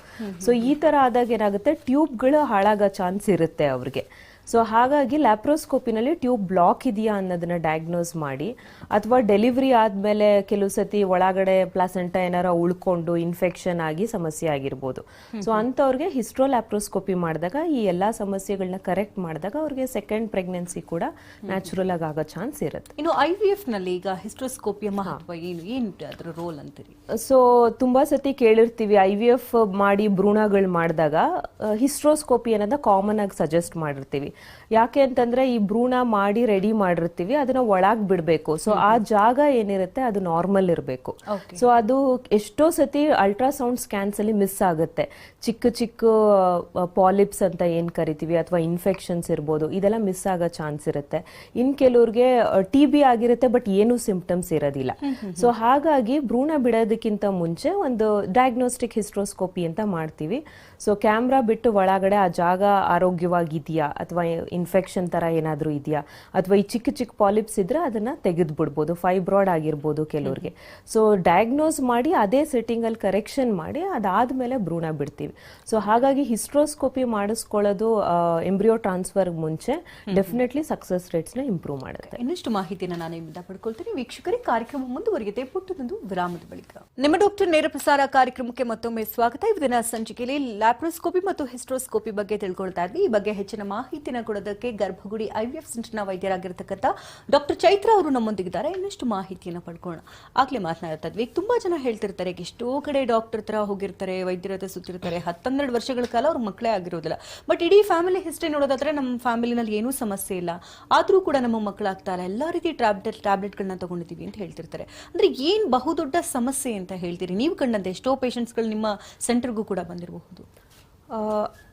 ಸೊ ಈ ತರ ಆದಾಗ ಏನಾಗುತ್ತೆ, ಟ್ಯೂಬ್ಗಳು ಹಾಳಾಗೋ ಚಾನ್ಸ್ ಇರುತ್ತೆ ಅವ್ರಿಗೆ. ಸೊ ಹಾಗಾಗಿ ಲ್ಯಾಪ್ರೋಸ್ಕೋಪಿನಲ್ಲಿ ಟ್ಯೂಬ್ ಬ್ಲಾಕ್ ಇದೆಯಾ ಅನ್ನೋದನ್ನ ಡಯಾಗ್ನೋಸ್ ಮಾಡಿ, ಅಥವಾ ಡೆಲಿವರಿ ಆದ್ಮೇಲೆ ಕೆಲವು ಸತಿ ಒಳಗಡೆ ಪ್ಲಾಸೆಂಟಾ ಏನಾರ ಉಳ್ಕೊಂಡು ಇನ್ಫೆಕ್ಷನ್ ಆಗಿ ಸಮಸ್ಯೆ ಆಗಿರ್ಬೋದು. ಸೊ ಅಂಥವ್ರಿಗೆ ಹಿಸ್ಟ್ರೋ ಲ್ಯಾಪ್ರೋಸ್ಕೋಪಿ ಮಾಡಿದಾಗ ಈ ಎಲ್ಲಾ ಸಮಸ್ಯೆಗಳನ್ನ ಕರೆಕ್ಟ್ ಮಾಡಿದಾಗ ಅವ್ರಿಗೆ ಸೆಕೆಂಡ್ ಪ್ರೆಗ್ನೆನ್ಸಿ ಕೂಡ ನ್ಯಾಚುರಲ್ ಆಗಿ ಆಗೋ ಚಾನ್ಸ್ ಇರುತ್ತೆ. ಇನ್ನು IVF ನಲ್ಲಿ ಈಗ ಹಿಸ್ಟ್ರೋಸ್ಕೋಪಿಯ ಮಹತ್ವ ಏನು ಅದರ ರೋಲ್ ಅಂತೀರಿ? ಸೊ ತುಂಬಾ ಸತಿ ಕೇಳಿರ್ತೀವಿ IVF ಮಾಡಿ ಭ್ರೂಣಗಳು ಮಾಡಿದಾಗ ಹಿಸ್ಟ್ರೋಸ್ಕೋಪಿ ಅನ್ನೋದ ಕಾಮನ್ ಆಗಿ ಸಜೆಸ್ಟ್ ಮಾಡಿರ್ತೀವಿ. ಯಾಕೆ ಅಂತಂದ್ರೆ ಈ ಭ್ರೂಣ ಮಾಡಿ ರೆಡಿ ಮಾಡಿರ್ತೀವಿ, ಅದನ್ನ ಒಳಗ್ ಬಿಡ್ಬೇಕು. ಸೊ ಆ ಜಾಗ ಏನಿರುತ್ತೆ ಅದು ನಾರ್ಮಲ್ ಇರಬೇಕು. ಸೊ ಅದು ಎಷ್ಟೋ ಸತಿ ಅಲ್ಟ್ರಾಸೌಂಡ್ ಸ್ಕ್ಯಾನ್ಸ್ ಅಲ್ಲಿ ಮಿಸ್ ಆಗುತ್ತೆ. ಚಿಕ್ಕ ಚಿಕ್ಕ ಪಾಲಿಪ್ಸ್ ಅಂತ ಏನ್ ಕರಿತೀವಿ ಅಥವಾ ಇನ್ಫೆಕ್ಷನ್ಸ್ ಇರ್ಬೋದು, ಇದೆಲ್ಲ ಮಿಸ್ ಆಗೋ ಚಾನ್ಸ್ ಇರುತ್ತೆ. ಇನ್ ಕೆಲವ್ರಿಗೆ TB ಆಗಿರುತ್ತೆ ಬಟ್ ಏನು ಸಿಂಪ್ಟಮ್ಸ್ ಇರೋದಿಲ್ಲ. ಸೊ ಹಾಗಾಗಿ ಭ್ರೂಣ ಬಿಡೋದಕ್ಕಿಂತ ಮುಂಚೆ ಒಂದು ಡಯಾಗ್ನೋಸ್ಟಿಕ್ ಹಿಸ್ಟ್ರೋಸ್ಕೋಪಿ ಅಂತ ಮಾಡ್ತೀವಿ. ಸೊ ಕ್ಯಾಮ್ರಾ ಬಿಟ್ಟು ಒಳಗಡೆ ಆ ಜಾಗ ಆರೋಗ್ಯವಾಗಿದೆಯಾ ಅಥವಾ ಇನ್ಫೆಕ್ಷನ್ ತರ ಏನಾದರೂ ಇದೆಯಾ ಅಥವಾ ಈ ಚಿಕ್ಕ ಚಿಕ್ಕ ಪಾಲಿಪ್ಸ್ ಇದ್ರೆ ಅದನ್ನ ತೆಗೆದು ಬಿಡ್ಬೋದು, ಫೈಬ್ರಾಯ್ಡ್ ಆಗಿರ್ಬೋದು ಕೆಲವ್ರಿಗೆ. ಸೊ ಡಯಾಗ್ನೋಸ್ ಮಾಡಿ ಅದೇ ಸೆಟ್ಟಿಂಗ್ ಅಲ್ಲಿ ಕರೆಕ್ಷನ್ ಮಾಡಿ ಅದಾದ್ಮೇಲೆ ಭ್ರೂಣ ಬಿಡ್ತೀವಿ. ಸೊ ಹಾಗಾಗಿ ಹಿಸ್ಟ್ರೋಸ್ಕೋಪಿ ಮಾಡಿಸ್ಕೊಳ್ಳೋದು ಎಂಬ್ರಿಯೋ ಟ್ರಾನ್ಸ್ಫರ್ ಮುಂಚೆ ಡೆಫಿನೆಟ್ಲಿ ಸಕ್ಸಸ್ ರೇಟ್ಸ್ ನ ಇಂಪ್ರೂವ್ ಮಾಡುತ್ತೆ. ಇನ್ನಷ್ಟು ಮಾಹಿತಿನ ನಾನು ನಿಮ್ಮಿಂದ ಪಡ್ಕೊಳ್ತೀನಿ. ವೀಕ್ಷಕರಿಗೆ ಕಾರ್ಯಕ್ರಮ ಮುಂದುವರಿಯುತ್ತೆ ಪುಟ್ಟದೊಂದು ವಿರಾಮದ ಬಳಿಕ. ನಿಮ್ಮ ಡಾಕ್ಟರ್ ನೇರ ಪ್ರಸಾರ ಕಾರ್ಯಕ್ರಮಕ್ಕೆ ಮತ್ತೊಮ್ಮೆ ಸ್ವಾಗತ. ಇವತ್ತಿನ ಸಂಚಿಕೆಯಲ್ಲಿ ಲ್ಯಾಪ್ರೋಸ್ಕೋಪಿ ಮತ್ತು ಹಿಸ್ಟ್ರೋಸ್ಕೋಪಿ ಬಗ್ಗೆ ತಿಳ್ಕೊಳ್ತಾ ಇದ್ವಿ. ಈ ಬಗ್ಗೆ ಹೆಚ್ಚಿನ ಮಾಹಿತಿನ ಕೊಡೋದಕ್ಕೆ ಗರ್ಭಗುಡಿ IVF ಸೆಂಟರ್ನ ವೈದ್ಯರಾಗಿರ್ತಕ್ಕಂಥ ಡಾಕ್ಟರ್ ಚೈತ್ರ ಅವರು ನಮ್ಮೊಂದಿಗಿದ್ದಾರೆ. ಇನ್ನಷ್ಟು ಮಾಹಿತಿಯನ್ನು ಪಡ್ಕೊಳ್ಳೋಣ. ಆಗ್ಲೇ ಮಾತನಾಡ್ತಾ ಇದ್ವಿ, ತುಂಬಾ ಜನ ಹೇಳ್ತಿರ್ತಾರೆ, ಎಷ್ಟೋ ಕಡೆ ಡಾಕ್ಟರ್ ಹತ್ರ ಹೋಗಿರ್ತಾರೆ, ವೈದ್ಯರ ಹತ್ರ ಸುತ್ತಿರ್ತಾರೆ, 10-12 ವರ್ಷಗಳ ಕಾಲ ಅವ್ರ ಮಕ್ಕಳೇ ಆಗಿರೋದಿಲ್ಲ. ಬಟ್ ಇಡೀ ಫ್ಯಾಮಿಲಿ ಹಿಸ್ಟ್ರಿ ನೋಡೋದಾದ್ರೆ ನಮ್ಮ ಫ್ಯಾಮಿಲಿನಲ್ಲಿ ಏನೂ ಸಮಸ್ಯೆ ಇಲ್ಲ, ಆದ್ರೂ ಕೂಡ ನಮ್ಮ ಮಕ್ಕಳಾಗ್ತಾ ಇಲ್ಲ, ಎಲ್ಲಾ ರೀತಿ ಟ್ಯಾಬ್ಲೆಟ್ಗಳನ್ನ ತಗೊಂಡಿದ್ದೀವಿ ಅಂತ ಹೇಳ್ತಿರ್ತಾರೆ. ಅಂದ್ರೆ ಏನ್ ಬಹುದೊಡ್ಡ ಸಮಸ್ಯೆ ಅಂತ ಹೇಳ್ತೀರಿ? ನೀವು ಕಂಡಂತೆ ಎಷ್ಟೋ ಪೇಷಂಟ್ಸ್ಗಳು ನಿಮ್ಮ ಸೆಂಟರ್ಗೂ ಕೂಡ ಬಂದಿರಬಹುದು.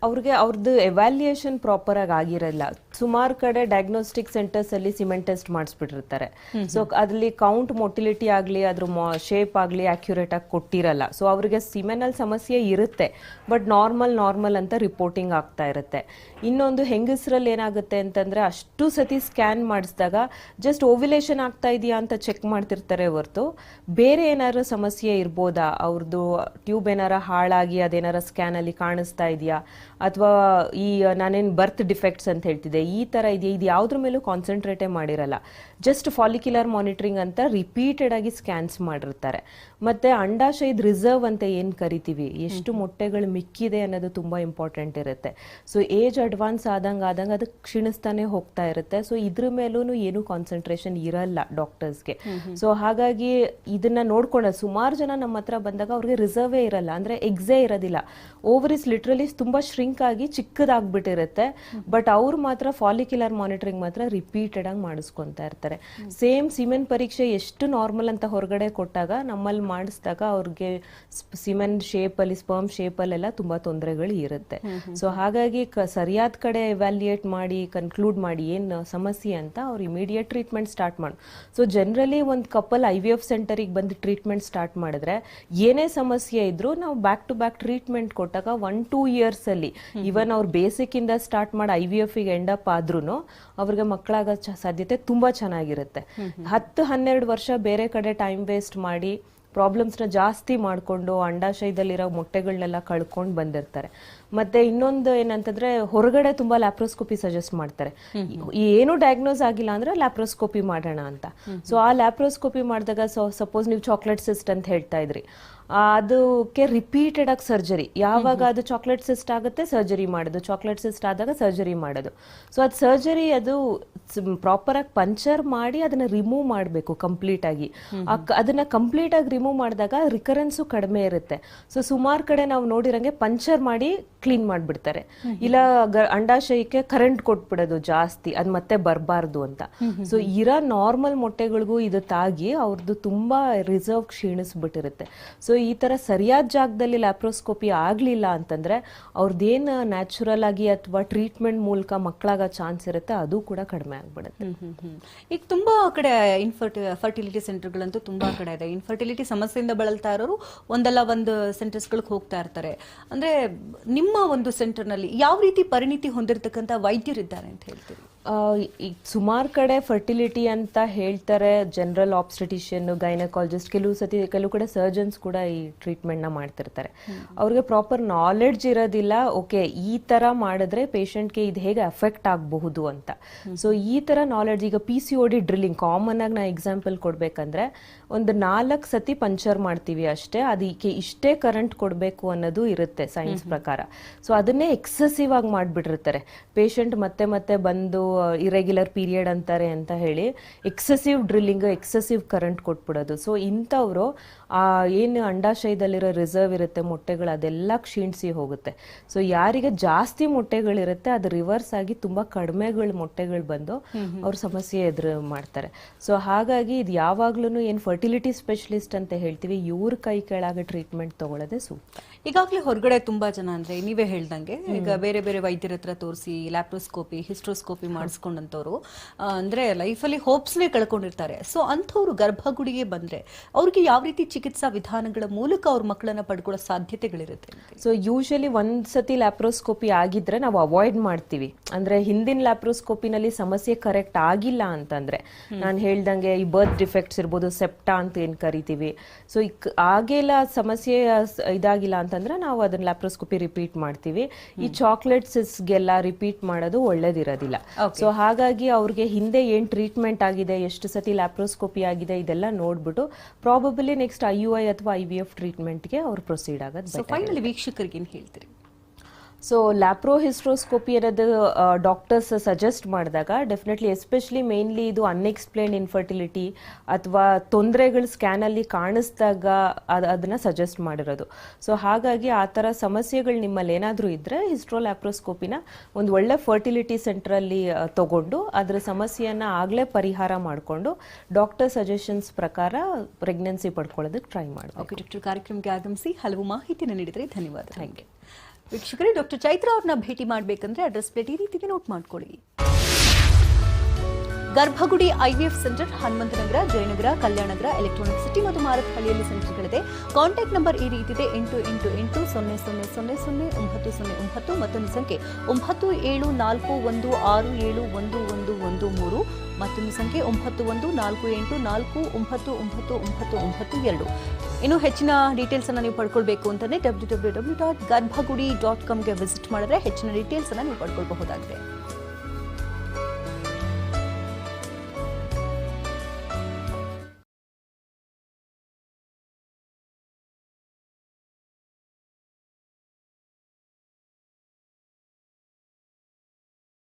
ಅವ್ರಿಗೆ ಅವ್ರದ್ದು ಎವ್ಯಾಲ್ಯೂಯೇಷನ್ ಪ್ರಾಪರ್ ಆಗಿ ಆಗಿರಲ್ಲ. ಸುಮಾರು ಕಡೆ ಡಯಾಗ್ನೋಸ್ಟಿಕ್ ಸೆಂಟರ್ಸ್ ಅಲ್ಲಿ ಸಿಮೆಂಟ್ ಟೆಸ್ಟ್ ಮಾಡಿಸ್ಬಿಟ್ಟಿರ್ತಾರೆ. ಸೊ ಅದ್ರಲ್ಲಿ ಕೌಂಟ್ ಮೊಟಿಲಿಟಿ ಆಗ್ಲಿ ಅದ್ರ ಶೇಪ್ ಆಗ್ಲಿ ಅಕ್ಯುರೇಟ್ ಆಗಿ ಕೊಟ್ಟಿರಲ್ಲ. ಸೊ ಅವ್ರಿಗೆ ಸಿಮೆನಲ್ಲಿ ಸಮಸ್ಯೆ ಇರುತ್ತೆ, ಬಟ್ ನಾರ್ಮಲ್ ಅಂತ ರಿಪೋರ್ಟಿಂಗ್ ಆಗ್ತಾ ಇರುತ್ತೆ. ಇನ್ನೊಂದು ಹೆಂಗಸರಲ್ಲಿ ಏನಾಗುತ್ತೆ ಅಂತಂದ್ರೆ ಅಷ್ಟು ಸತಿ ಸ್ಕ್ಯಾನ್ ಮಾಡಿಸಿದಾಗ ಜಸ್ಟ್ ಓವ್ಯುಲೇಷನ್ ಆಗ್ತಾ ಇದೆಯಾ ಅಂತ ಚೆಕ್ ಮಾಡ್ತಿರ್ತಾರೆ ಹೊರತು ಬೇರೆ ಏನಾದ್ರು ಸಮಸ್ಯೆ ಇರ್ಬೋದಾ, ಅವ್ರದ್ದು ಟ್ಯೂಬ್ ಏನಾರ ಹಾಳಾಗಿ ಅದೇನಾರ ಸ್ಕ್ಯಾನ್ ಅಲ್ಲಿ ಕಾಣಿಸ್ತಾ ಇದೆಯಾ, ಅಥವಾ ಈ ನಾನೇನ್ ಬರ್ತ್ ಡಿಫೆಕ್ಟ್ಸ್ ಅಂತ ಹೇಳ್ತಿದ್ದೆ ಈ ತರ ಇದೆಯಾ, ಇದು ಯಾವ್ದ್ರ ಮೇಲೂ ಕಾನ್ಸಂಟ್ರೇಟೇ ಮಾಡಿರಲ್ಲ. ಜಸ್ಟ್ ಫಾಲಿಕ್ಯುಲರ್ ಮಾನಿಟರಿಂಗ್ ಅಂತ ರಿಪೀಟೆಡ್ ಆಗಿ ಸ್ಕ್ಯಾನ್ಸ್ ಮಾಡಿರ್ತಾರೆ. ಮತ್ತೆ ಅಂಡಾಶಯದ ರಿಸರ್ವ್ ಅಂತ ಏನ್ ಕರಿತೀವಿ, ಎಷ್ಟು ಮೊಟ್ಟೆಗಳು ಮಿಕ್ಕಿದೆ ಅನ್ನೋದು ತುಂಬಾ ಇಂಪಾರ್ಟೆಂಟ್ ಇರುತ್ತೆ. ಸೊ ಏಜ್ ಅಡ್ವಾನ್ಸ್ ಆದಂಗ ಅದು ಕ್ಷೀಣಿಸ್ತಾನೆ ಹೋಗ್ತಾ ಇರುತ್ತೆ. ಸೊ ಇದ್ರ ಮೇಲೂ ಏನು ಕಾನ್ಸಂಟ್ರೇಷನ್ ಇರಲ್ಲ ಡಾಕ್ಟರ್ಸ್ಗೆ. ಸೊ ಹಾಗಾಗಿ ಇದನ್ನ ನೋಡ್ಕೊಂಡ ಸುಮಾರು ಜನ ನಮ್ಮ ಹತ್ರ ಬಂದಾಗ ಅವ್ರಿಗೆ ರಿಸರ್ವೇ ಇರಲ್ಲ, ಅಂದ್ರೆ ಎಗ್ಸೇ ಇರೋದಿಲ್ಲ. ಓವರಿಸ್ ಲಿಟ್ರಲಿ ತುಂಬಾ ಶ್ರಿಂಕ್ ಆಗಿ ಚಿಕ್ಕದಾಗ್ಬಿಟ್ಟಿರುತ್ತೆ. ಬಟ್ ಅವ್ರು ಮಾತ್ರ ಫಾಲಿಕ್ಯುಲರ್ ಮಾನಿಟರಿಂಗ್ ಮಾತ್ರ ರಿಪೀಟೆಡ್ ಆಗಿ ಮಾಡಿಸ್ಕೊಂತಾ ಇರ್ತಾರೆ. ಸೇಮ್ ಸಿಮೆನ್ ಪರೀಕ್ಷೆ ಎಷ್ಟು ನಾರ್ಮಲ್ ಅಂತ ಹೊರಗಡೆ ಕೊಟ್ಟಾಗ ನಮ್ಮಲ್ಲಿ ಮಾಡಿಸಿದಾಗ ಅವ್ರಿಗೆ ಸಿಮೆನ್ ಶೇಪ್ ಅಲ್ಲಿ ಸ್ಪರ್ಮ್ ಶೇಪ್ ಅಲ್ಲೆಲ್ಲ ತುಂಬಾ ತೊಂದರೆಗಳು ಇರುತ್ತೆ. ಸೊ ಹಾಗಾಗಿ ಸರಿಯಾದ ಕಡೆ ಎವ್ಯಾಲ್ಯೂಯೇಟ್ ಮಾಡಿ ಕನ್ಕ್ಲೂಡ್ ಮಾಡಿ ಏನ್ ಸಮಸ್ಯೆ ಅಂತ ಅವ್ರು ಇಮಿಡಿಯೇಟ್ ಟ್ರೀಟ್ಮೆಂಟ್ ಸ್ಟಾರ್ಟ್ ಮಾಡಿ. ಸೊ ಜನರಲಿ ಒಂದು ಕಪಲ್ IVF ಸೆಂಟರಿಗೆ ಬಂದು ಟ್ರೀಟ್ಮೆಂಟ್ ಸ್ಟಾರ್ಟ್ ಮಾಡಿದ್ರೆ ಏನೇ ಸಮಸ್ಯೆ ಇದ್ರೂ ನಾವು ಬ್ಯಾಕ್ ಟು ಬ್ಯಾಕ್ ಟ್ರೀಟ್ಮೆಂಟ್ ಕೊಟ್ಟಾಗ 1-2 ಇಯರ್ಸ್ ಅಲ್ಲಿ ಇವನ್ ಅವ್ರ ಬೇಸಿಕ್ ಇಂದ ಸ್ಟಾರ್ಟ್ ಮಾಡಿ IVF ಗೆ ಎಂಡ್ ಅಪ್ ಆದ್ರೂ ಅವ್ರಿಗೆ ಮಕ್ಕಳಾಗೋ ಸಾಧ್ಯತೆ ತುಂಬಾ ಚೆನ್ನಾಗಿರುತ್ತೆ. 10-12 ವರ್ಷ ಬೇರೆ ಕಡೆ ಟೈಮ್ ವೇಸ್ಟ್ ಮಾಡಿ ಪ್ರಾಬ್ಲಮ್ಸ್ ನ ಜಾಸ್ತಿ ಮಾಡ್ಕೊಂಡು ಅಂಡಾಶಯದಲ್ಲಿರೋ ಮೊಟ್ಟೆಗಳನ್ನೆಲ್ಲ ಕಳ್ಕೊಂಡು ಬಂದಿರ್ತಾರೆ. ಮತ್ತೆ ಇನ್ನೊಂದು ಏನಂತಂದ್ರೆ ಹೊರಗಡೆ ತುಂಬಾ ಲ್ಯಾಪ್ರೋಸ್ಕೋಪಿ ಸಜೆಸ್ಟ್ ಮಾಡ್ತಾರೆ. ಏನು ಡಯಾಗ್ನೋಸ್ ಆಗಿಲ್ಲ ಅಂದ್ರೆ ಲ್ಯಾಪ್ರೋಸ್ಕೋಪಿ ಮಾಡೋಣ ಅಂತ. ಸೊ ಆ ಲ್ಯಾಪ್ರೋಸ್ಕೋಪಿ ಮಾಡಿದಾಗ ಸಪೋಸ್ ನೀವು ಚಾಕ್ಲೇಟ್ ಸಿಸ್ಟ್ ಅಂತ ಹೇಳ್ತಾ ಇದ್ರಿ, ಅದಕ್ಕೆ ರಿಪೀಟೆಡ್ ಆಗಿ ಸರ್ಜರಿ, ಯಾವಾಗ ಅದು ಚಾಕ್ಲೇಟ್ ಸಿಸ್ಟ್ ಆಗುತ್ತೆ ಸರ್ಜರಿ ಮಾಡೋದು, ಚಾಕ್ಲೇಟ್ ಸಿಸ್ಟ್ ಆದಾಗ ಸರ್ಜರಿ ಮಾಡೋದು. ಸೊ ಅದು ಸರ್ಜರಿ ಅದು ಪ್ರಾಪರ್ ಆಗಿ ಪಂಚರ್ ಮಾಡಿ ಅದನ್ನ ರಿಮೂವ್ ಮಾಡಬೇಕು ಕಂಪ್ಲೀಟ್ ಆಗಿ. ಅದನ್ನ ಕಂಪ್ಲೀಟ್ ಆಗಿ ರಿಮೂವ್ ಮಾಡಿದಾಗ ರಿಕರೆನ್ಸು ಕಡಿಮೆ ಇರುತ್ತೆ. ಸೊ ಸುಮಾರು ಕಡೆ ನಾವು ನೋಡಿರಂಗೆ ಪಂಚರ್ ಮಾಡಿ ಕ್ಲೀನ್ ಮಾಡ್ಬಿಡ್ತಾರೆ, ಇಲ್ಲ ಅಂಡಾಶಯಕ್ಕೆ ಕರೆಂಟ್ ಕೊಟ್ಬಿಡೋದು ಜಾಸ್ತಿ, ಅದ್ ಮತ್ತೆ ಬರಬಾರ್ದು ಅಂತ. ಸೊ ಇರೋ ನಾರ್ಮಲ್ ಮೊಟ್ಟೆಗಳಿಗೂ ಇದು ತಾಗಿ ಅವ್ರದ್ದು ತುಂಬಾ ರಿಸರ್ವ್ ಕ್ಷೀಣಿಸ್ಬಿಟ್ಟಿರುತ್ತೆ. ಸೊ ಈ ತರ ಸರಿಯಾದ ಜಾಗದಲ್ಲಿ ಲ್ಯಾಪ್ರೋಸ್ಕೋಪಿ ಆಗ್ಲಿಲ್ಲ ಅಂತಂದ್ರೆ ಅವ್ರದ್ದೇನ್ ನ್ಯಾಚುರಲ್ ಆಗಿ ಅಥವಾ ಟ್ರೀಟ್ಮೆಂಟ್ ಮೂಲಕ ಮಕ್ಕಳಾಗೋ ಚಾನ್ಸ್ ಇರುತ್ತೆ ಅದು ಕೂಡ ಕಡಿಮೆ ಆಗ್ಬಿಡುತ್ತೆ. ಈಗ ತುಂಬಾ ಕಡೆ ಫರ್ಟಿಲಿಟಿ ಸೆಂಟರ್ಗಳಂತೂ ತುಂಬಾ ಕಡೆ ಇದೆ. ಇನ್ಫರ್ಟಿಲಿಟಿ ಸಮಸ್ಯೆಯಿಂದ ಬಳಲ್ತಾ ಇರೋರು ಒಂದಲ್ಲ ಒಂದು ಸೆಂಟರ್ಸ್ಗಳಿಗೆ ಹೋಗ್ತಾ ಇರ್ತಾರೆ. ಅಂದ್ರೆ ನಿಮ್ಮ ಒಂದು ಸೆಂಟರ್ನಲ್ಲಿ ಯಾವ ರೀತಿ ಪರಿಣಿತಿ ಹೊಂದಿರತಕ್ಕಂತ ವೈದ್ಯರಿದ್ದಾರೆ ಅಂತ ಹೇಳ್ತೀರಿ? ಸುಮಾರು ಕಡೆ ಫರ್ಟಿಲಿಟಿ ಅಂತ ಹೇಳ್ತಾರೆ, ಜನರಲ್ ಆಬ್ಸ್ಟೆಟಿಷಿಯನ್, ಗೈನಕಾಲಜಿಸ್ಟ್, ಕೆಲವು ಕಡೆ ಸರ್ಜನ್ಸ್ ಕೂಡ ಈ ಟ್ರೀಟ್ಮೆಂಟ್ ನ ಮಾಡ್ತಿರ್ತಾರೆ. ಅವ್ರಿಗೆ ಪ್ರಾಪರ್ ನಾಲೆಡ್ಜ್ ಇರೋದಿಲ್ಲ. ಓಕೆ, ಈ ತರ ಮಾಡಿದ್ರೆ ಪೇಷಂಟ್ಗೆ ಇದು ಹೇಗೆ ಅಫೆಕ್ಟ್ ಆಗಬಹುದು ಅಂತ. ಸೊ ಈ ತರ ನಾಲೆಡ್ಜ್, ಈಗ PCOD ಡ್ರಿಲ್ಲಿಂಗ್ ಕಾಮನ್ ಆಗಿ ನಾ ಎಕ್ಸಾಂಪಲ್ ಕೊಡ್ಬೇಕಂದ್ರೆ ಒಂದು 4 ಸತಿ ಪಂಚರ್ ಮಾಡ್ತೀವಿ ಅಷ್ಟೇ, ಅದಕ್ಕೆ ಇಷ್ಟೇ ಕರೆಂಟ್ ಕೊಡಬೇಕು ಅನ್ನೋದು ಇರುತ್ತೆ ಸೈನ್ಸ್ ಪ್ರಕಾರ. ಸೊ ಅದನ್ನೇ ಎಕ್ಸೆಸಿವ್ ಆಗಿ ಮಾಡ್ಬಿಟ್ಟಿರ್ತಾರೆ. ಪೇಷಂಟ್ ಮತ್ತೆ ಬಂದು ಇರೆಗ್ಯುಲರ್ ಪೀರಿಯಡ್ ಅಂತಾರೆ ಅಂತ ಹೇಳಿ ಎಕ್ಸೆಸಿವ್ ಡ್ರಿಲ್ಲಿಂಗ್, ಎಕ್ಸೆಸಿವ್ ಕರೆಂಟ್ ಕೊಟ್ಬಿಡೋದು. ಸೊ ಇಂಥವ್ರು ಏನು ಅಂಡಾಶಯದಲ್ಲಿರೋ ರಿಸರ್ವ್ ಇರುತ್ತೆ ಮೊಟ್ಟೆಗಳು ಅದೆಲ್ಲ ಕ್ಷೀಣಿಸಿ ಹೋಗುತ್ತೆ. ಸೊ ಯಾರಿಗೆ ಜಾಸ್ತಿ ಮೊಟ್ಟೆಗಳಿರುತ್ತೆ ಅದು ರಿವರ್ಸ್ ಆಗಿ ತುಂಬಾ ಕಡಿಮೆಗಳು ಮೊಟ್ಟೆಗಳು ಬಂದು ಅವ್ರ ಸಮಸ್ಯೆ ಎದುರು ಮಾಡ್ತಾರೆ. ಸೊ ಹಾಗಾಗಿ ಇದು ಯಾವಾಗ್ಲೂ ಏನ್ ಫರ್ಟಿಲಿಟಿ ಸ್ಪೆಷಲಿಸ್ಟ್ ಅಂತ ಹೇಳ್ತೀವಿ ಇವ್ರ ಕೈ ಕೆಳಗೆ ಟ್ರೀಟ್ಮೆಂಟ್ ತಗೊಳ್ಳೋದೇ ಸೂಕ್ತ. ಈಗಾಗಲೇ ಹೊರಗಡೆ ತುಂಬಾ ಜನ ಅಂದ್ರೆ ನೀವೇ ಹೇಳ್ದಂಗೆ ಈಗ ಬೇರೆ ಬೇರೆ ವೈದ್ಯರ ಹತ್ರ ತೋರಿಸಿ ಲ್ಯಾಪ್ರೋಸ್ಕೋಪಿ, ಹಿಸ್ಟ್ರೋಸ್ಕೋಪಿ ಮಾಡಿಸ್ಕೊಂಡಂತವ್ರು ಅಂದ್ರೆ ಲೈಫಲ್ಲಿ ಹೋಪ್ಸ್ನೇ ಕಳ್ಕೊಂಡಿರ್ತಾರೆ. ಸೊ ಅಂಥವ್ರು ಗರ್ಭಗುಡಿಗೆ ಬಂದ್ರೆ ಅವ್ರಿಗೆ ಯಾವ ರೀತಿ ಚಿಕಿತ್ಸಾ ವಿಧಾನಗಳ ಮೂಲಕ ಅವ್ರ ಮಕ್ಕಳನ್ನ ಪಡ್ಕೊಳ್ಳೋ ಸಾಧ್ಯತೆಗಳಿರುತ್ತೆ? ಸೊ ಯೂಶಲಿ ಒಂದ್ಸತಿ ಲ್ಯಾಪ್ರೋಸ್ಕೋಪಿ ಆಗಿದ್ರೆ ನಾವು ಅವಾಯ್ಡ್ ಮಾಡ್ತೀವಿ. ಅಂದ್ರೆ ಹಿಂದಿನ ಲ್ಯಾಪ್ರೋಸ್ಕೋಪಿನಲ್ಲಿ ಸಮಸ್ಯೆ ಕರೆಕ್ಟ್ ಆಗಿಲ್ಲ ಅಂತಂದ್ರೆ, ನಾನು ಹೇಳ್ದಂಗೆ ಈ ಬರ್ತ್ ಡಿಫೆಕ್ಟ್ಸ್ ಇರ್ಬೋದು, ಸೆಪ್ಟಾ ಅಂತ ಏನ್ ಕರಿತೀವಿ, ಸೊ ಆಗೆಲ್ಲ ಸಮಸ್ಯೆ ಇದಾಗಿಲ್ಲ ಅಂತಂದ್ರೆ ನಾವು ಅದನ್ನ ಲ್ಯಾಪ್ರೋಸ್ಕೋಪಿ ರಿಪೀಟ್ ಮಾಡ್ತೀವಿ. ಈ ಚಾಕ್ಲೇಟ್ಸ್ಗೆಲ್ಲ ರಿಪೀಟ್ ಮಾಡೋದು ಒಳ್ಳೇದಿರೋದಿಲ್ಲ. ಸೊ ಹಾಗಾಗಿ ಅವ್ರಿಗೆ ಹಿಂದೆ ಏನ್ ಟ್ರೀಟ್ಮೆಂಟ್ ಆಗಿದೆ, ಎಷ್ಟು ಸತಿ ಲ್ಯಾಪ್ರೋಸ್ಕೋಪಿ ಆಗಿದೆ, ಇದೆಲ್ಲ ನೋಡ್ಬಿಟ್ಟು ಪ್ರಾಬಬಲಿ ನೆಕ್ಸ್ಟ್ IUI ಅಥವಾ IVF ಟ್ರೀಟ್ಮೆಂಟ್ಗೆ ಅವ್ರು ಪ್ರೊಸೀಡ್ ಆಗೋದು. ಫೈನಲಿ ವೀಕ್ಷಕರಿಗೆ ಏನ್ ಹೇಳ್ತೀರಿ? ಸೊ ಲ್ಯಾಪ್ರೋಹಿಸ್ಟ್ರೋಸ್ಕೋಪಿ ಅನ್ನೋದು ಡಾಕ್ಟರ್ಸ್ ಸಜೆಸ್ಟ್ ಮಾಡಿದಾಗ ಡೆಫಿನೆಟ್ಲಿ ಎಸ್ಪೆಷಲಿ ಮೇನ್ಲಿ ಇದು ಅನ್ಎಕ್ಸ್ಪ್ಲೇನ್ ಇನ್ಫರ್ಟಿಲಿಟಿ ಅಥವಾ ತೊಂದರೆಗಳು ಸ್ಕ್ಯಾನಲ್ಲಿ ಕಾಣಿಸಿದಾಗ ಅದನ್ನ ಸಜೆಸ್ಟ್ ಮಾಡಿರೋದು. ಸೊ ಹಾಗಾಗಿ ಆ ಥರ ಸಮಸ್ಯೆಗಳು ನಿಮ್ಮಲ್ಲಿ ಏನಾದರೂ ಇದ್ದರೆ ಹಿಸ್ಟ್ರೋಲ್ಯಾಪ್ರೋಸ್ಕೋಪಿನ ಒಂದು ಒಳ್ಳೆ ಫರ್ಟಿಲಿಟಿ ಸೆಂಟ್ರಲ್ಲಿ ತಗೊಂಡು ಅದರ ಸಮಸ್ಯೆಯನ್ನು ಆಗಲೇ ಪರಿಹಾರ ಮಾಡಿಕೊಂಡು ಡಾಕ್ಟರ್ ಸಜೆಷನ್ಸ್ ಪ್ರಕಾರ ಪ್ರೆಗ್ನೆನ್ಸಿ ಪಡ್ಕೊಳ್ಳೋದಕ್ಕೆ ಟ್ರೈ ಮಾಡಬೇಕು. ಓಕೆ ಡಾಕ್ಟರ್, ಕಾರ್ಯಕ್ರಮಕ್ಕೆ ಆಗಮಿಸಿ ಹಲವು ಮಾಹಿತಿಯನ್ನು ನೀಡಿದರೆ ಧನ್ಯವಾದ. Thank you. ವೀಕ್ಷಕರೇ, ಡಾಕ್ಟರ್ ಚೈತ್ರ ಅವ್ರನ್ನ ಭೇಟಿ ಮಾಡಬೇಕಂದ್ರೆ ಅಡ್ರೆಸ್ ಪ್ಲೇಟ್ ಈ ರೀತಿಗೆ ನೋಟ್ ಮಾಡ್ಕೊಳ್ಳಿ. Garbhagudi IVF centre, Hanumanthanagar, Jayanagar, Kalyananagar, electronic city ಮತ್ತು ಮಾರತ್ಹಳ್ಳಿಯಲ್ಲಿ ಸೆಂಟರ್ಗಳಿದೆ. ಕಾಂಟ್ಯಾಕ್ಟ್ ನಂಬರ್ ಈ ರೀತಿದೆ: 888800000909, ಮತ್ತೊಂದು ಸಂಖ್ಯೆ 9741671113, ಮತ್ತೊಂದು ಸಂಖ್ಯೆ 9148499992. ಇನ್ನು ಹೆಚ್ಚಿನ ಡೀಟೇಲ್ಸ್ ಅನ್ನು ನೀವು ಪಡ್ಕೊಳ್ಬೇಕು ಅಂತಂದ್ರೆ www.garbhagudi.com ಗೆ ವಿಸಿಟ್ ಮಾಡಿದ್ರೆ ಹೆಚ್ಚಿನ ಡೀಟೇಲ್ಸ್ ಅನ್ನು ನೀವು ಪಡ್ಕೊಳ್ಬಹುದಾಗಿದೆ.